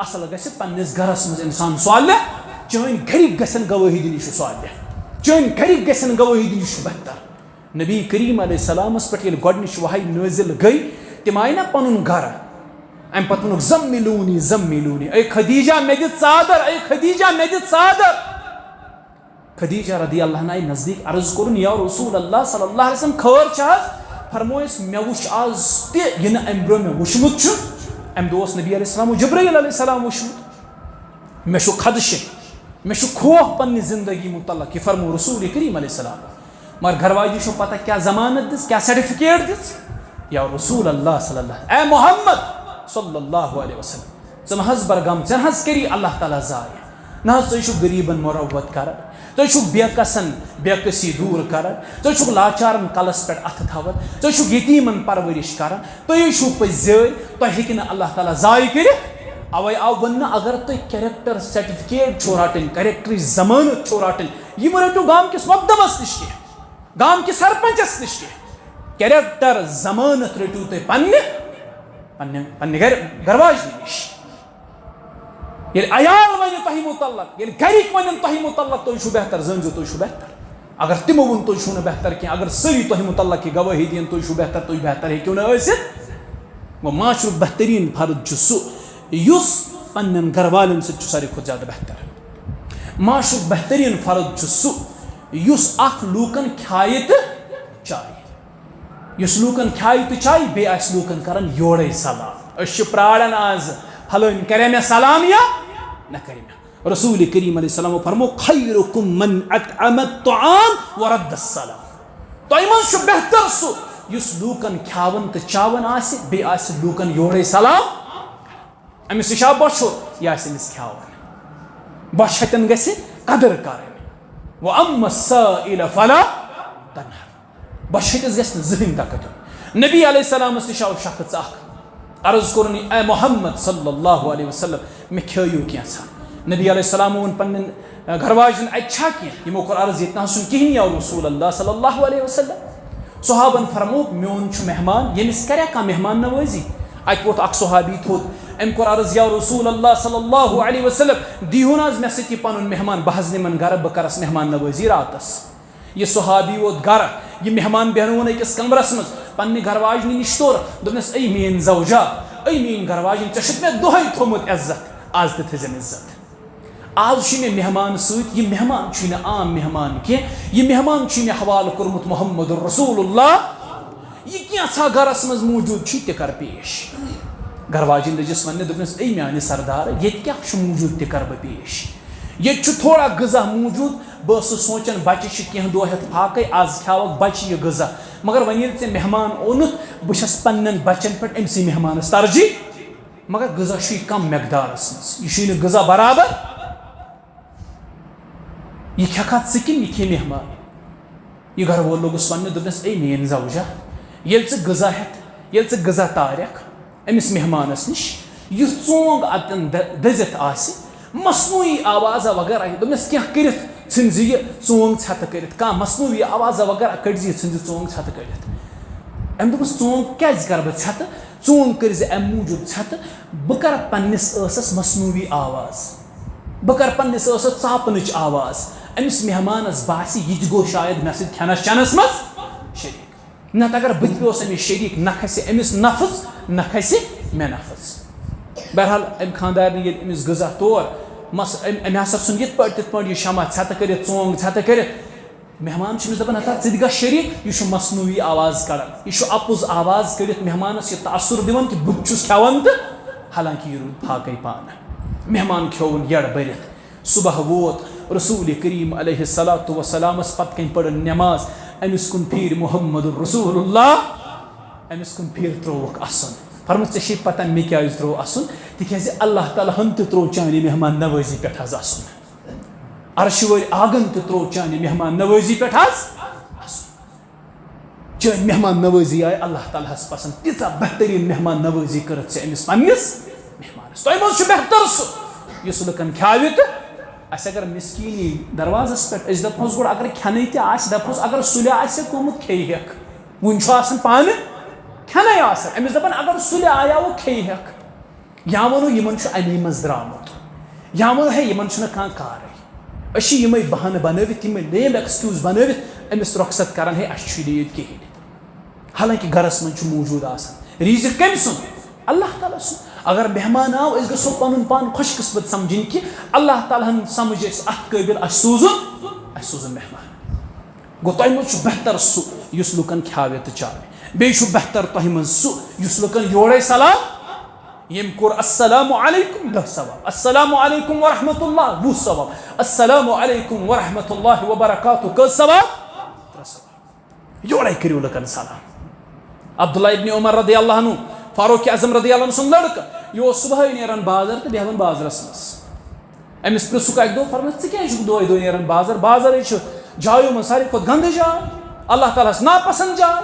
اصل گژھِ پننس گرس مز انسان صالح چٲنۍ گرِکۍ گژھن گوٲہی دِنۍ یہِ چھُ صالح چٲنۍ گرِکۍ گژھن گوٲہی دِنۍ یہِ چھُ بہتر نبی کریم علیہ السلامس پٮ۪ٹھ ییٚلہِ گۄڈنِچ وحی نٲزِل گٔے تِم آیہِ نا پنُن گرٕ امہِ پتہٕ ووٚنُکھ زمِلوٗنی زمِلوٗنی اے خدیجہ مےٚ دِ ژادر اے خدیجہ مےٚ دِ ژادر خدیجہ رضی اللہ عنہ آیہِ نزدیٖک عرض کوٚرُن یا رسول اللہ صلی اللہ علیہ وسلم خٲر چھِ حظ فرمویس مےٚ وُچھ آز تہِ یہِ نہٕ امہِ برٛونٛہہ مےٚ وُچھمُت چھُ امہِ دۄہ اوس نبی علیہ السلام جبرائیل علیہ السلام وُچھمُت مےٚ چھُ خدشہِ مےٚ چھُ خوف پننہِ زندگی متعلق یہِ فرمو رسول کریم علیہ السلام مگر گھر واجنہِ چھُ پتہ کیٛاہ ضمانت دِژ کیٛاہ سرٹیفکیٹ دِژ یا رسول اللہ صلی اللہ اے محمد صلی اللہ علیہ وسلم ژٕ مہ حظ بر غم ژےٚ نہ حظ کری اللہ تعالیٰ ضایع نہ حظ تُہۍ چھُو غریٖبن مُروت کران تُہۍ چھُو بےکسن بےکسی دوٗر کران تُہۍ چھُکھ لاچارن کلس پٮ۪ٹھ اَتھٕ تھاوان تُہۍ چھُو یتیٖمن پرورش کران تُہۍ چھُو پٔزۍ زٲرۍ تۄہہِ ہیٚکہِ نہٕ اللہ تعالیٰ ضایع کٔرِتھ اوے آو وننہٕ اگر تُہۍ کیریکٹر سرٹیفکیٹ چھو رٹٕنۍ کیریکٹرٕچ ضمانت چھو رٹٕنۍ یہِ مہ رٔٹِو گام کِس مقدمس نِش کینٛہہ گام کِس سرپنچس نِش کینٛہہ کیریکٹر ضمانت رٔٹِو تُہۍ پننہِ گھر واجنہِ نِش ییٚلہِ عیال ونہِ تۄہہِ متعلق ییٚلہِ گرِکۍ ونن تۄہہِ متعلق تُہۍ چھُو بہتر زٲنزِ تُہۍ چھُو بہتر اگر تِمو ووٚن تُہۍ چھُو نہٕ بہتر کینٛہہ اگر سٲری تۄہہِ متعلق یہِ گوٲہی دِیَن تُہۍ چھُو بہتر تُہۍ بہتر ہیٚکِو نہٕ ٲسِتھ گوٚو معاشرُک بہتریٖن فرد چھُ سُہ یُس پننٮ۪ن گھر والٮ۪ن سۭتۍ چھُ ساروی کھۄتہٕ زیادٕ بہتر معاشرُک بہتریٖن فرد چھُ سُہ یُس اکھ لوٗکن کھیایہِ تہٕ چایہِ یُس لوٗکن کھیایہِ تہٕ چایہِ بیٚیہِ آسہِ لوٗکن کران یورے سلام أسۍ چھِ پراران آز پھلٲنۍ کرے مےٚ سلام یا نہ کرِ مےٚ رسول کریم علیہ السلام فرمو خیرکم من اطعم الطعام ورد السلام تۄہہِ منٛز چھُ بہتر سُہ یُس لوٗکن کھیاوان تہٕ چاوان آسہِ بیٚیہِ آسہِ لوٗکن یورے سلام أمِس نِش آو بۄچھُر یہِ آسہِ أمِس کھیاوان بۄچھِ ہتٮ۪ن گژھِ قدر کرٕنۍ وَأَمَّا السَّائِلَ فَلَا تَنْهَرْ بۄچھِ ہتِس گژھِ نہٕ زٕہٕنۍ دکہٕ دیُن نبی علیہ السلامس نِش آو شخص اکھ عرض کوٚرُن اے محمد صلی اللہ علیہ وسلم مےٚ کھیٲیِو کینٛژھا نبی علیہ السلام ووٚن پننٮ۪ن گھر واجٮ۪ن اَتہِ چھا کینٛہہ یِمو کوٚر عرض ییٚتہِ نہ حظ چھُنہٕ کِہیٖنۍ یا رسول اللہ صلی اللہ علیہ وسلم صحابن فرمو میون مہمان یمس کریا کا مہمان نوازی ات ووت اخ صحابی تھوت ام کور عرض یا رسول اللہ صلی اللہ علیہ وسلم دیہون آز مے سۭتۍ پنن مہمان بہ حظ نمن گرٕ بہ کرس مہمان نوازی راتس یہ صحابی ووت گرٕ یہ مہمان بیہنون أکِس کمرس مز پننہِ گھر واجنہِ نش تور دوٚپنس اے میٲنۍ زوجا اے میٲنۍ گھر واجن ژےٚ چھُتھ مےٚ دۄہے تھوٚمُت عزت آز تہِ تھٲیزٮ۪م عزت آز چھُ مےٚ مہمان سۭتۍ یہ مہمان چھُ نہٕ عام مہمان کینٛہہ یہ مہمان چھُ مےٚ حوالہٕ کوٚرمُت محمد رسول اللہ یہ کینٛژھا گرس منٛز موٗجوٗد چھُ تہِ کر پیش گھر واجن لٔجِس وننہِ دوٚپنس اے میانہِ سردار ییٚتہِ کیٛاہ چھُ موٗجوٗد تہِ کر بہٕ پیش ییٚتہِ چھُ تھوڑا غذا موٗجوٗد بہٕ ٲسٕس سونٛچان بچہِ چھِ کینٛہہ دۄہ ہٮ۪تھ فاقے آز کھیاوکھ بچہِ یہِ غذا مگر وۄنۍ ییٚلہِ ژےٚ مہمان اوٚنُتھ بہٕ چھس پننٮ۪ن بچن پٮ۪ٹھ أمسٕے مہمانس ترجیح مگر غذا چھُے کم مقدارس منٛز یہِ چھُے نہٕ غذا برابر یہ کھیکھا ژٕ کِنہٕ یہِ کھے مہمان یہ گھر وول لوگُس وننہِ دوٚپنس اے میٲنۍ زوجا ییٚلہِ ژٕ غذا ہٮ۪تھ ییٚلہِ ژٕ غذا تارکھ أمِس مہمانس نِش یُس ژونٛگ اتٮ۪ن دٔزِتھ آسہِ مصنوعی آوازا وغیرہ دوٚپنس کینٛہہ کٔرِتھ ژھٕنزِ یہِ ژونٛگ ژھٮ۪تہٕ کٔرِتھ کانٛہہ مصنوعی آوازا وغیرہ کٔڑزِ یہِ ژھٕنزِ ژونٛگ ژھٮ۪تہٕ کٔڑِتھ أمۍ دوٚپُس ژونٛگ کیٛازِ کرٕ بہٕ ژھٮ۪تہٕ ژونٛگ کٔرزِ اَمہِ موٗجوٗب ژھٮ۪تہٕ بہٕ کرٕ پننِس ٲسس مصنوعی آواز بہٕ کرٕ پننِس ٲسس ژاپنٕچ آواز أمِس مہمانس باسہِ یہِ تہِ گوٚو شاید مےٚ سۭتۍ کھٮ۪نس چٮ۪نس منٛز شریٖک نتہٕ اگر بہٕ تہِ پیوس أمِس شریٖک نہ کھسہِ أمِس نفٕژ نہ کھسہِ مےٚ نفٕژ بہرحال أمۍ خاندارنہِ ییٚلہِ أمِس غذا تور أمۍ ہسا ژھُن یِتھ پٲٹھۍ تِتھ پٲٹھۍ یہِ شمع ژھٮ۪تہٕ کٔرِتھ ژونٛگ ژھٮ۪تہٕ کٔرِتھ مہمان چھُ أمِس دپان ہتا ژٕ تہِ گژھ شریٖک یہِ چھُ مصنوعی آواز کڑان یہِ چھُ اپُز آواز کٔڑِتھ مہمانس یہِ تاثر دِوان کہِ بہٕ تہِ چھُس کھٮ۪وان تہٕ حالانکہِ یہِ روٗد فاقے پانہٕ مہمان کھیوٚوُن یڑ بٔرِتھ صبح ووت رسول کریم علیہ الصلاۃ وسلامس پتہٕ کَنۍ پٔرٕن نٮ۪ماز أمِس کُن پھیٖرۍ محمد رسول اللہ أمِس کُن پھیٖرۍ ترٛووُکھ اَسُن فرموٗد ژےٚ چھے پتہ مےٚ کیٛازِ ترٛوو اَسُن تِکیٛازِ اللہ تعالیٰ ہن تہِ ترٛوو چانہِ مہمان نوٲزی پٮ۪ٹھ حظ اَسُن عرشہِ وٲلۍ آگن تہِ ترٛوو چانہِ مہمان نوٲزی پٮ۪ٹھ حظ اَسُن چٲنۍ مہمان نوٲزی آیہِ اللہ تعالیٰ ہس پسنٛد تیٖژاہ بہتریٖن مہمان نوٲزی کٔرٕتھ ژےٚ أمِس پننِس مہمانس تۄہہِ منٛز چھُ بہتر سُہ یُس لُکن کھیاوِ تہٕ اَسہِ اگر مسکیٖنی دروازس پٮ۪ٹھ أسۍ دپہوس گۄڈٕ اگر کھٮ۪نٕے تہِ آسہِ دپہوس اگر سُلہِ آسہِ گوٚمُت کھیٚیہِ ہٮ۪کھ وُنہِ چھُ آسان پانہٕ کھٮ۪نٕے آسان أمِس دپان اگر سُلہِ آیاوُ کھیٚیہِ ہٮ۪کھ یا وَنو یِمن چھُ اَمی منٛز درٛامُت یا وَنو ہے یِمن چھُنہٕ کانٛہہ کارٕے أسۍ چھِ یِمے بہانہٕ بنٲوِتھ یِمے لیم ایٚکسکیوٗز بنٲوِتھ أمِس رۄخصت کران ہے اَسہِ چھُنہٕ ییٚتہِ کِہیٖنۍ حالانکہِ گرس منٛز چھُ موٗجوٗد آسان ریٖزق کٔمۍ سُنٛد اللہ تعالیٰ سُنٛد اگر مہمان آو أسۍ گژھو پنُن پان خۄش قٕسمت سمجھِنۍ کہِ اللہ تعالیٰ ہن سمجھ أسۍ اتھ قٲبِل اَسہِ سوٗزُن مہمان گوٚو تۄہہِ منٛز چھُ بہتر سُہ یُس لُکن کھیاوِ تہٕ چاوِ بیٚیہِ چھُ بہتر تۄہہِ منٛز سُہ یُس لُکن یورے سلام یٔمۍ کوٚر السلام علیکم 10 ثواب السلام علیکم ورحمۃ اللہ 20 ثواب السلام علیکم ورحمۃ اللہ وبرکاتہ کٔژ ثواب 3 ثواب یورے کٔرِو لُکن سلام عبداللہ ابن عمر رضی اللہ عنہ فاروق اعظم رضی اللہ عنہ سُنٛد لڑکہٕ یہِ اوس صبحٲے نیران بازر تہٕ بیٚہوان بازرس منٛز أمِس پرٛژھُکھ اکہِ دۄہ فرمووُس ژٕ کیٛازِ چھُکھ دۄہے دۄہے نیران بازر بازرٕے چھُ جایو منٛز ساروی کھۄتہٕ گنٛدٕ جاے اللہ تعالیٰ ہس ناپسنٛد جاے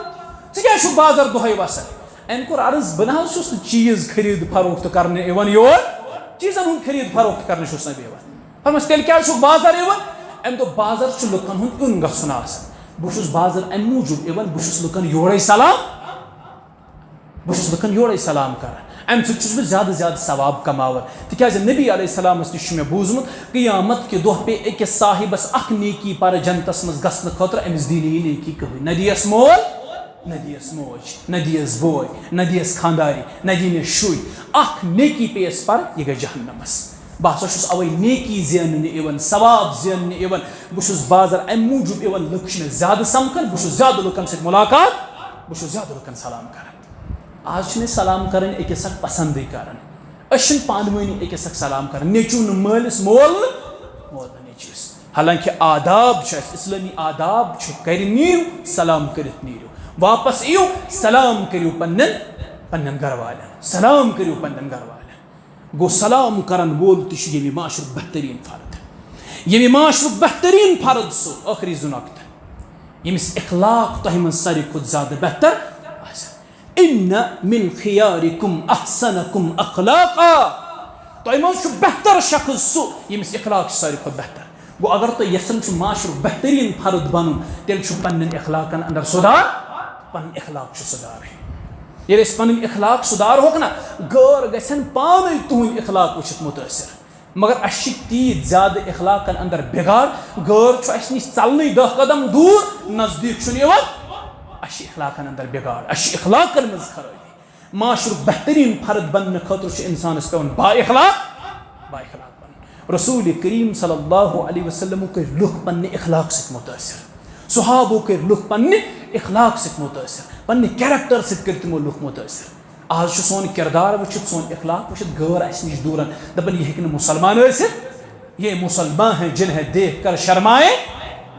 ژٕ کیٛازِ چھُکھ بازر دۄہے وسان أمۍ کوٚر عرض بہٕ نہ حظ چھُس نہٕ چیٖز خٔریٖد فروخت کرنہِ یِوان یور چیٖزن ہُنٛد خٔریٖد فروخت کرنہِ چھُس نہٕ بہٕ یِوان فرمووُس تیٚلہِ کیٛازِ چھُکھ بازر یِوان أمۍ دوٚپ بازر چھُ لُکن ہُنٛد یُن گژھُن آسان بہٕ چھُس بازر اَمہِ موٗجوٗب یِوان بہٕ چھُس لُکن یورے سلام کران اَمہِ سۭتۍ چھُس بہٕ زیادٕ زیادٕ ثواب کماوان تِکیٛازِ نبی علیہ السلامس نِش چھُ مےٚ بوٗزمُت قیامت کہِ دۄہ پیٚیہِ أکِس صاحبس اکھ نیکی پرٕ جنتس منٛز گژھنہٕ خٲطرٕ أمِس دی نہٕ یہِ نیکی کٕہٕنۍ نہ دِیس مول نہ دِیس موج نہ دِیس بوے نہ دِیس خانداری نہ دِیٖنس شُرۍ اکھ نیکی پیٚیس پرٕ یہِ گژھِ جہنمس بہٕ ہسا چھُس اوے نیکی زیننہٕ یِوان ثواب زیننہٕ یِوان بہٕ چھُس بازر اَمہِ موٗجوٗب یِوان لُکھ چھِ مےٚ زیادٕ سمکھان بہٕ چھُس زیادٕ لُکن سۭتۍ مُلاقات بہٕ چھُس زیادٕ لُکن سلام کران آز چھِنہٕ أسۍ سلام کرٕنۍ أکِس اکھ پسنٛدٕے کران أسۍ چھِنہٕ پانہٕ ؤنی أکِس اکھ سلام کران نیٚچوٗ نہٕ مٲلِس مول نہٕ نیٚچوِس حالانکہِ آداب چھِ اَسہِ اِسلٲمی آداب چھُ گرِ نیٖرِو سلام کٔرِتھ نیٖرِو واپس یِیِو سلام کٔرِو پننٮ۪ن گرٕ والٮ۪ن سلام کٔرِو پننٮ۪ن گرٕ والٮ۪ن گوٚو سلام کرن وول تہِ چھُ ییٚمہِ معاشرُک بہتریٖن فرد ییٚمہِ معاشرُک بہتریٖن فرد سُہ ٲخری زٕ نۄقطہٕ ییٚمِس اخلاق تۄہہِ منٛز ساروی کھۄتہٕ زیادٕ بہتر اِنَّ مِن خِیارِکُم احسنکُم اخلاقا تۄہہِ منٛز چھُ بہتر شخص سُہ ییٚمِس اخلاق چھُ ساروی کھۄتہٕ بہتر گوٚو اگر تُہۍ یژھان چھُو معاشرُک بہتریٖن فرد بنُن تیٚلہِ چھُ پننٮ۪ن اخلاقن انٛدر سُدھار پن اخلاق سدار یل پن اخلاق سدار ہوک نا غیر گھن پانے تہند اخلاق وچھت متاثر مگر اس تیت زیادہ اخلاقن اندر بگاڑ غیر اس نش ژلنے 10 قدم دور نزدیک اس اخلاقن اندر بگاڑ اس اخلاقن مز خرابی معاشر بہترین فرد بننے خاطر انسانس پیون با اخلاق بن رسول کریم صلی اللہ علیہ وسلم کر لوگ پنہ اخلاق ست متاثر صحابہ کر لوگ پنہ اخلاق ست متاثر پنہ کیریکٹر ست کر تمو لوگ متاثر آج سون کردار وچت سون اخلاق وچت غیر اس نش دور دپن یہ ہیکن مسلمان ٲسِتھ یہ مسلمان ہیں جنہیں دیکھ کر شرمائے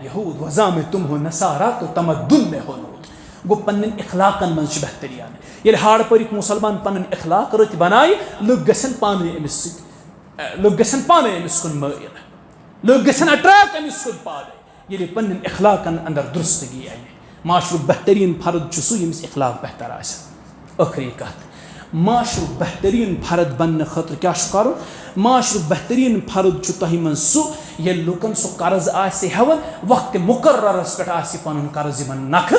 یہود وضع میں تم ہو نصارا تو تمدن میں ہو نوت گو پنن اخلاقن من بہتریان یل ہاڑ پرک مسلمان پنن اخلاق رت بنائے لوگ گژھن پانے امس لوگ گژھن پانے امس کن مائل لوگ گژھن اٹریکٹ امس کن پانے یل پنن اخلاقن اندر درستگی آئے معاشر بہترین فرد سہ یمس اخلاق بہتر آسہ آخری کت معاشر بہترین فرد بننے خاطر کیا کرو معاشر بہترین فرد تہ من سہ یل لوکن سہ قرض آسہ ہیوان وقت مقررس پہ پن قرض نکھ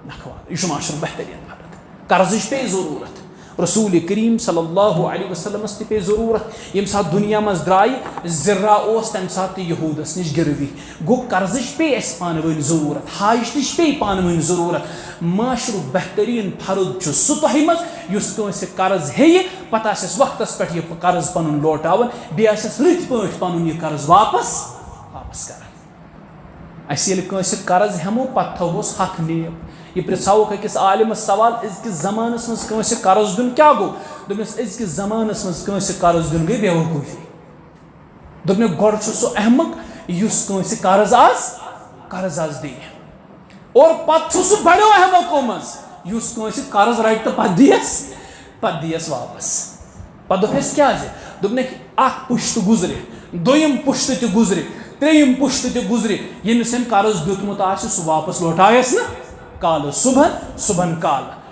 نکھوان یہ معاشر بہترین فرد قرض پہ ضرورت رسول کریم صلی اللہ علیہ وسلم تہ پہ ضرورت یم سات دنیا مز درائے ذرا اس تمہ سات یہودس نش گروی گو قرض پہ اس پان ون ضرورت حاجت پہ پان ون ضرورت معاشر بہترین فرد سہ تہ مز اس کنس قرض ہے پتہ آس وقتس پہ یہ قرض پن لوٹاون بیس رت پہ پن یہ قرض واپس کران اس یل کنس قرض ہمو پتہ تھوس حق نیب یہ پرژھوک أکس عالمس سوال أزکِس زمانس مز کٲنٛسہِ قرض دیُن کیٛاہ گوٚو دوٚپنس أزکِس زمانس مز کٲنٛسہِ قرض دیُن گٔے بیوقوٗفی دوٚپنکھ گۄڈٕ چھُ سُہ احمق یُس کٲنٛسہِ قرض آز دِیہِ اور پتہٕ چھُ سُہ بڑیو احمقو منٛز یُس کٲنٛسہِ قرض رٹہِ تہٕ پتہٕ دِیس واپس پتہٕ دوٚپنس کیٛازِ دوٚپنکھ اکھ پُشتہٕ گُزرِ دوٚیِم پُشتہٕ تہِ گُزرِ ترٛیٚیِم پُشتہٕ تہِ گُزرِ ییٚمِس أمۍ قرض دیُتمُت آسہِ سُہ واپس لوٹایس نہٕ کالہ صبحن صبحن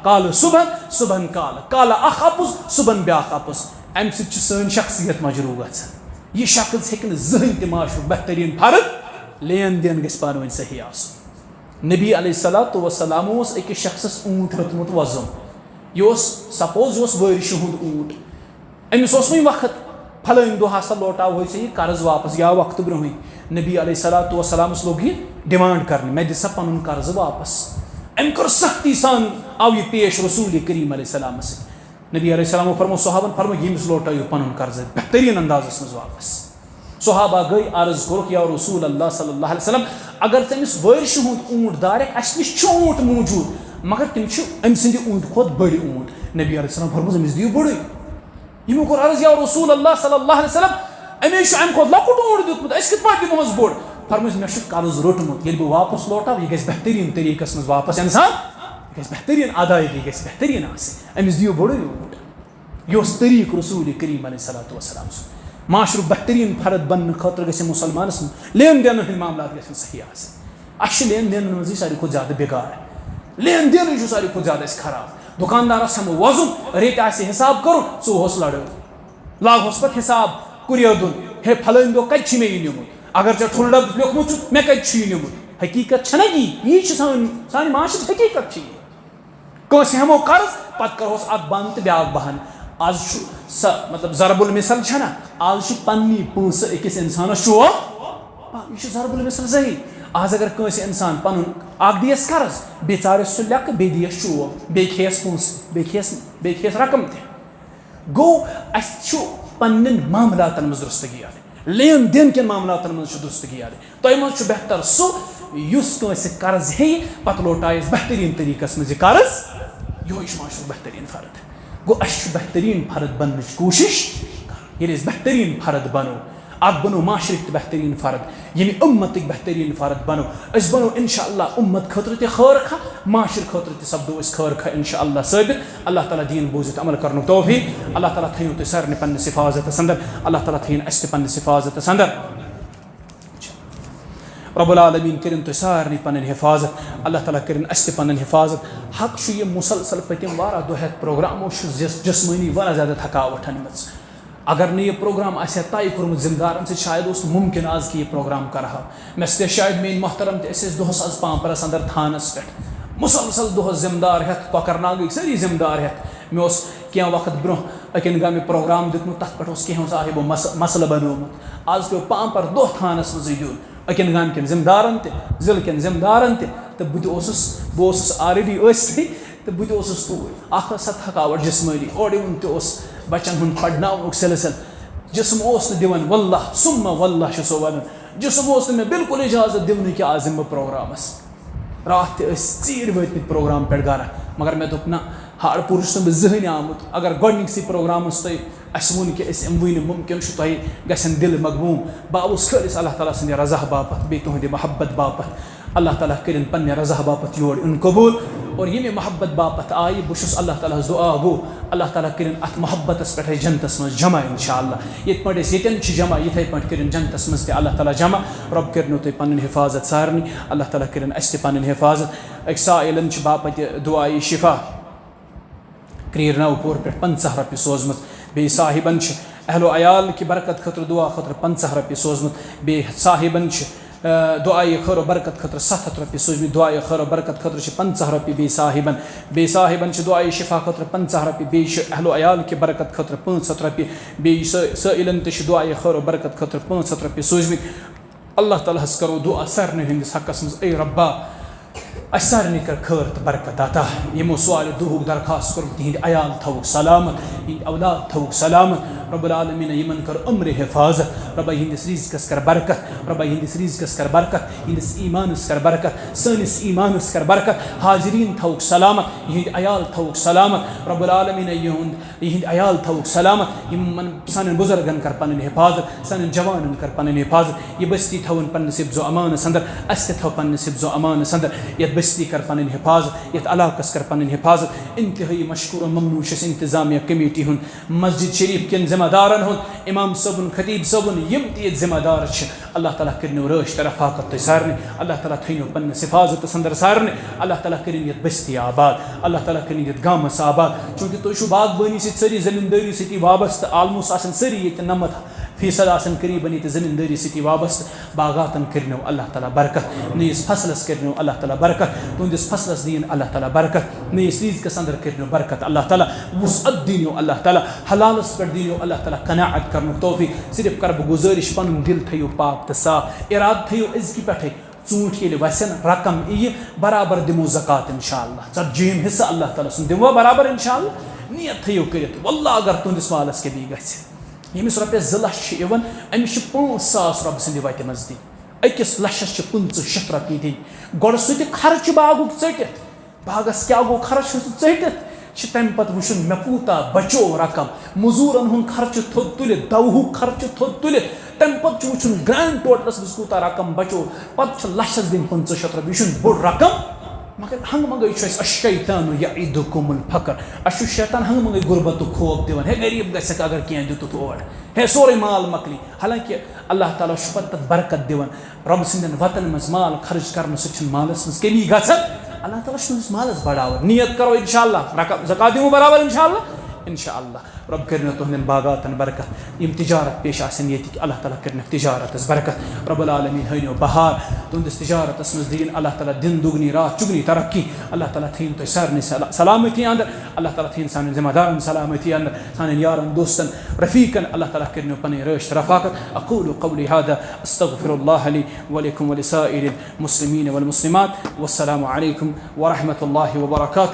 کالہ صبحن صبحن کالہ اخ اپُز صبحن بیاکھ اپُز امہ سۭتۍ چھِ سٲنۍ شخصیت مجروح گژھان یہ شخص ہیٚکہِ نہٕ زٕہٕنۍ تہِ معاشرُک بہتریٖن فرد لین دین گژھِ پانہٕ ؤنۍ صحیح آسُن نبی علیہ الصلوۃ والسلام اوس أکِس شخصس اوٗنٹ ہیوٚتمُت وۄزُم یہ اوس سپوز یہ اوس وٲرشہِ ہُنٛد اوٗنٹ أمِس اوس وۄنۍ وقت پھلٲنۍ دۄہ ہسا لوٹاوہے ژےٚ یہِ قرض واپس یا وقتہٕ برونٛہٕے نبی علیہ الصلوۃ والسلامس لوگ یہ ڈِمانڈ کرنہِ مےٚ دِ سا پنُن قرض واپس ام کر سختی سان آو یہ پیش رسول کریم علیہ السلام سے نبی علیہ السلام فرمو صحابن فرمو یمس لوٹایو پنن قرض بہترین اندازس مز واپس صحابہ گئی عرض کرک یا رسول اللہ صلی اللہ علیہ وسلم اگر تمس ورش ہند اونٹ دارک اس نش چھ اونٹ موجود مگر تم چھ ام سند اونٹ کھوت بڑی اونٹ نبی علیہ السلام فرمو امس دیو بڑی یم کور عرض یا رسول اللہ صلی اللہ علیہ وسلم امیش ام کھوت لکٹ اونٹ دیتمت اس کت پٲٹھۍ دمس بوڑ فرموس مے قرض روٹمت یل بہ واپس لوٹاو یہ گژھِ بہترین طریقس مز واپس انسان یہ گژھِ بہترین ادائیگی گژھِ بہترین آسٕنۍ امس دیو بوڑے اونٹ یہ اوس طریق رسول کریم علیہ الصلوۃ والسلام معاشر بہترین فرد بننے خاطر گژھِ مسلمانس لین دین ہند معاملات گژھن صحیح آسٕنۍ اس لین دین مز ساروی کھۄتہٕ زیادٕ بگاڑ لین دین چھُ ساروی کھۄتہٕ زیادٕ اَسہِ خراب دُکاندارس ہٮ۪مو وۄزُم رٮ۪تۍ آسہِ حساب کرُن ژٕ اوس لڑٲے لاگہوس پتہٕ حساب کُریر دُن ہے پھلٲنۍ دۄہ کتہِ چھُ مےٚ یہِ نیُمُت اگر ژےٚ ٹھُل ڈبہٕ لیوکھمُت چھُ مےٚ کتہِ چھُ یہِ نیُمُت حقیقت چھنہ یی چھِ سانہِ معاشرٕچ حقیقت چھِ یہِ کٲنٛسہِ ہٮ۪مو قرض پتہٕ کرہوس اکھ بنٛد تہٕ بیاکھ بہان آز چھُ سۄ مطلب ضرب المثل چھنہ آز چھِ پننی پونٛسہٕ أکِس انسانس شوق یہِ چھُ ضرب المثل صحیح آز اگر کٲنٛسہِ انسان پنُن اکھ دِیس قرض بیٚیہِ ژارٮ۪س سُہ لیکہٕ بیٚیہِ دِیس چوب بیٚیہِ کھیٚیس پونٛسہٕ بیٚیہِ کھیٚیس رقم تہِ گوٚو اَسہِ چھُ پننٮ۪ن معاملاتن منٛز درستگی آلے لین دین کٮ۪ن معاملاتن منٛز چھُ درستگی آلے تۄہہِ منٛز چھُ بہتر سُہ یُس کٲنٛسہِ قرض ہیٚیہِ پتہٕ لوٹایس بہتریٖن طریٖقس منٛز یہِ قرض یِہوے چھُ معاشرُک بہتریٖن فرد گوٚو اَسہِ چھُ بہتریٖن فرد بننٕچ کوٗشش کرٕنۍ ییٚلہِ أسۍ بہتریٖن فرد بنو اکھ بنو معاشرٕکۍ تہِ بہتریٖن فرد ییٚمہِ اُمتٕکۍ بہتریٖن فرد بنو أسۍ بنو انشاء اللہ اُمت خٲطرٕ تہِ خٲر خواہ معاشرٕ خٲطرٕ تہِ سپدو أسۍ خٲر خواہ انشاء اللہ ثٲبت اللہ تعالیٰ دِیِن بوٗزِتھ عمل کرنُک توفیٖق اللہ تعالیٰ تھٲیِو تُہۍ سارنٕے پننِس حفاظتس انٛدر اللہ تعالیٰ تھٲیِن اَسہِ تہِ پننِس حفاظتس انٛدر رب العالمیٖن کٔرِنۍ تُہۍ سارنٕے پنٕنۍ حفاظت اللہ تعالیٰ کٔرِنۍ اَسہِ تہِ پنٕنۍ حفاظت حق چھُ یہِ مُسلسل پٔتِم واریاہ دۄہ ہٮ۪تھ پروگرامو چھُ جسمٲنی واریاہ زیادٕ تھکاوٹ أنمٕژ اگر نہٕ یہِ پروگرام آسہِ ہا طے کوٚرمُت ذمہٕ دارن سۭتۍ شاید اوس نہٕ مُمکِن آز کہِ یہِ پروگرام کرہا مےٚ سۭتۍ شاید میٲنۍ محترم تہِ أسۍ ٲسۍ دۄہس آز پامپرس انٛدر تھانس پٮ۪ٹھ مسلسل دۄہس ذمہٕ دار ہٮ۪تھ کۄکر ناگٕکۍ سٲری ذمہٕ دار ہٮ۪تھ مےٚ اوس کینٛہہ وقت برونٛہہ أکِن گامہِ پروگرام دیُتمُت تَتھ پٮ۪ٹھ اوس کینٛہہ صاحبو مسلہٕ بنومُت آز پیٚو پامپر دۄہ تھانس منٛزٕے دیُن أکِن گامہٕ کٮ۪ن ذمہٕ دارن تہِ ضلعہٕ کٮ۪ن ذمہٕ دارن تہِ تہٕ بہٕ اوسُس آلریڈی ٲسۍتھٕے تہٕ بہٕ تہِ اوسُس توٗرۍ اکھ ٲس سۄ تھکاوٹ جسمٲنی اورٕ یِوُن تہِ اوس بچن ہُنٛد پرناونُک سلسل جسم اوس نہٕ دِوان واللہ سُمہ واللہ چھُ سُہ ونان جسم اوس نہٕ مےٚ بالکل اجازت دِونہٕ کہِ آز یِمہٕ بہٕ پروگرامس راتھ تہِ ٲسۍ ژیٖرۍ وٲتمٕتۍ پروگرام پٮ۪ٹھ گرٕ مگر مےٚ دوٚپ نہ ہاڑپوٗر چھُس نہٕ بہٕ زٕہٕنۍ آمُت اگر گۄڈنِکسٕے پروگرامس تۄہہِ اَسہِ ووٚن کہِ أسۍ یِموٕے نہٕ مُمکِن چھُ تۄہہِ گژھن دِل مغموٗم بہٕ آوُس خٲلِص اللہ تعالیٰ سٕنٛدِ رضا باپتھ بیٚیہِ تُہنٛدِ محبت باپتھ اللہ تعالیٰ کٔرِنۍ پننہِ رضا باپتھ یور یُن قبوٗل اور ییٚمہِ محبت باپتھ آیہِ بہٕ چھُس اللہ تعالیٰ ہس دُعا گوٚو اللہ تعالیٰ کٔرِنۍ اَتھ محبتس پٮ۪ٹھے جنتس منٛز جمع انشاء اللہ یِتھ پٲٹھۍ أسۍ ییٚتٮ۪ن چھِ جمع یِتھے پٲٹھۍ کٔرِنۍ جنتس منٛز تہِ اللہ تعالیٰ جمع رۄب کٔرنو تُہۍ پنٕنۍ حفاظت سارنٕے اللہ تعالیٰ کٔرِنۍ اَسہِ تہِ پنٕنۍ حفاظت أکۍ سائلن چھِ باپتہِ دُعایہِ شفا کرٛیٖر نوپور پٮ۪ٹھ 50 رۄپیہِ سوزمٕژ بیٚیہِ صاحبن چھِ اہلو عیال کہِ برکت خٲطرٕ دُعا خٲطرٕ 50 رۄپیہِ سوزمُت بیٚیہِ صاحبن چھِ دُعایہِ خٲر و برکت خٲطرٕ 700 رۄپیہِ سوٗزمٕتۍ دُعایہِ خٲر و برکت خٲطرٕ چھِ 50 رۄپیہِ بیٚیہِ صاحبن چھِ دُعایہِ شفا خٲطرٕ 50 رۄپیہِ بیٚیہِ چھِ اہلو عیال کہِ برکت خٲطرٕ 500 رۄپیہِ بیٚیہِ سٲیلن تہِ چھِ دُعایہِ خٲر و برکت خٲطرٕ 500 رۄپیہِ سوٗزمٕتۍ اللہ تعالیٰ ہس کرو دُعا سارنٕے ہٕنٛدِس حقس منٛز اے رۄبا اَسہِ سارنٕے کر خٲر تہٕ برکت عطا یِمو سوالہِ دُہُک درخاست کوٚرمُت تِہنٛدِ عیال تھوُکھ سلامت یِہنٛدِ اولاد تھوُکھ سلامت رۄب العالمیٖن یِمن کر عمرِ حفاظت رۄبا یِہنٛدِس رِزقس کر برکت رۄبا یِہنٛدِس رِزقس کر برکت یِہنٛدِس ایٖمانس کر برکت سٲنِس ایٖمانس کر برکت حاضریٖن تھوُکھ سلامت یِہنٛدۍ عیال تھوُکھ سلامت رۄب العالمیٖن یِہنٛدۍ عیال تھوُکھ سلامت یِمن سانٮ۪ن بُزرگن کر پنٕنۍ حفاظت سانٮ۪ن جوانن کر پنٕنۍ حفاظت یہِ بستی تھاوُن پننِس حفظو امانس انٛدر اَسہِ تہِ تھاو پننِس حفظو امانس انٛدر یتھ بستی کر پنٕنۍ حفاظت یتھ علاقس کر پنٕنۍ حفاظت انتہٲیی مشکوٗر و ممنوٗن چھُس انتظامیہ کمیٹی ہُنٛد مسجد شریف کٮ۪ن ذمہ دارن ہُنٛد امام صٲبُن خطیب صٲبُن یِم تہِ ییٚتہِ ذمہ دار چھِ اللہ تعالیٰ کٔرنو رٲچھ تہٕ رفاقت تُہۍ سارنٕے اللہ تعالیٰ تھٲینو پننِس حفاظتس انٛدر سارنٕے اللہ تعالیٰ کٔرِنۍ یتھ بستی آباد اللہ تعالیٰ کٔرِنۍ یتھ گامس آباد چوٗنٛکہِ تُہۍ چھِو باغبٲنی سۭتۍ سٲری زٔمیٖندٲری سۭتی وابستہٕ آلموسٹ آسان سٲری ییٚتہِ 90% آسان قریٖبن ییٚتہِ زٔمیٖندٲری سۭتی وابستہٕ باغاتن کٔرنو اللہ تعالیٰ برکت نٔیِس فصلس کٔرنو اللہ تعالیٰ برکت تُہنٛدِس فصلس دِیِن اللہ تعالیٰ برکت نٔیِس رِزقس انٛدر کٔرنو برکت اللہ تعالیٰ وُسعت دِیٖنو اللہ تعالیٰ حلالس پٮ۪ٹھ دِیٖنو اللہ تعالیٰ قناعت کرنُک توفیٖق صرف کرٕ بہٕ گُزٲرِش پنُن دِل تھٲیِو پاک تہٕ صاف اِرادٕ تھٲیِو أزکہِ پٮ۪ٹھے ژوٗنٛٹھۍ ییٚلہِ وسن رقم یِیہِ برابر دِمو زکات انشاء اللہ 40 حصہٕ اللہ تعالیٰ سُنٛد دِموا برابر انشاء اللہ نیت تھٲیِو کٔرِتھ واللہ اگر تُہنٛدِس مالس کیٛاہ گژھِ ییٚمِس رۄپیس 2 لچھ چھِ یِوان أمِس چھِ 5,000 رۄبہٕ سٕنٛدِ وتہِ منٛز دِنۍ 1 لچھس چھِ 5,000 رۄپیہِ دِنۍ گۄڈٕ سُہ تہِ خرچہٕ باغُک ژٔٹِتھ باغس کیٛاہ گوٚو خرچ چھُ سُہ ژٔٹِتھ چھِ تمہِ پتہٕ وٕچھُن مےٚ کوٗتاہ بچو رقم موٚزوٗرن ہُنٛد خرچہٕ تھوٚد تُلِتھ دوہُک خرچہٕ تھوٚد تُلِتھ تمہِ پتہٕ چھُ وٕچھُن گرینڈ ٹوٹلس منٛز کوٗتاہ رقم بچو پتہٕ چھِ لچھس دِنۍ 500 رۄپیہِ یہِ چھُنہٕ بوٚڑ رقم مگر ہنٛگہٕ منٛگے چھُ اَسہِ الشیطان یعیدُکُم الفقر اَسہِ چھُ شیطان ہنٛگہٕ منٛگے غُربتُک خوف دِوان ہے غریٖب گژھکھ اگر کینٛہہ دِتُتھ اورٕ ہے سورُے مال مۄکلی حالانکہِ اللہ تعالیٰ چھُ پتہٕ تتھ برکت دِوان رۄبہٕ سٕنٛدٮ۪ن وتن منٛز مال خرٕچ کرنہٕ سۭتۍ چھنہٕ مالس منٛز کمی گژھان اللہ تعالیٰ چھُ تُہنٛدِس مالس بڑاوان نیت کرو انشاء اللہ رقم زکات دِمو برابر انشاء اللہ رۄب کٔرنو تُہنٛدٮ۪ن باغاتن برکت یِم تجارت پیش آسن ییٚتِکۍ اللہ تعالیٰ کٔرنکھ تجارتس برکت رۄب العالمیٖن ہٲینو بہار تُہنٛدِس تجارتس منٛز دِیِن اللہ تعالیٰ دِن دُگنی رات چُگنی ترقی اللہ تعالیٰ تھٲیِن تُہۍ سارنٕے سلامتی انٛدر اللہ تعالیٰ تھٲیِن سانٮ۪ن ذمہ دارن سلامتی انٛدر سانٮ۪ن یارن دوستن رفیٖقن اللہ تعالیٰ کٔرنو پنٕنۍ رٲچھ تہٕ رفاقت اقول قولي هذا استغفر الله لي ولكم ولسائر المسلمين والمسلمات والسلام عليكم ورحمة الله وبركاته.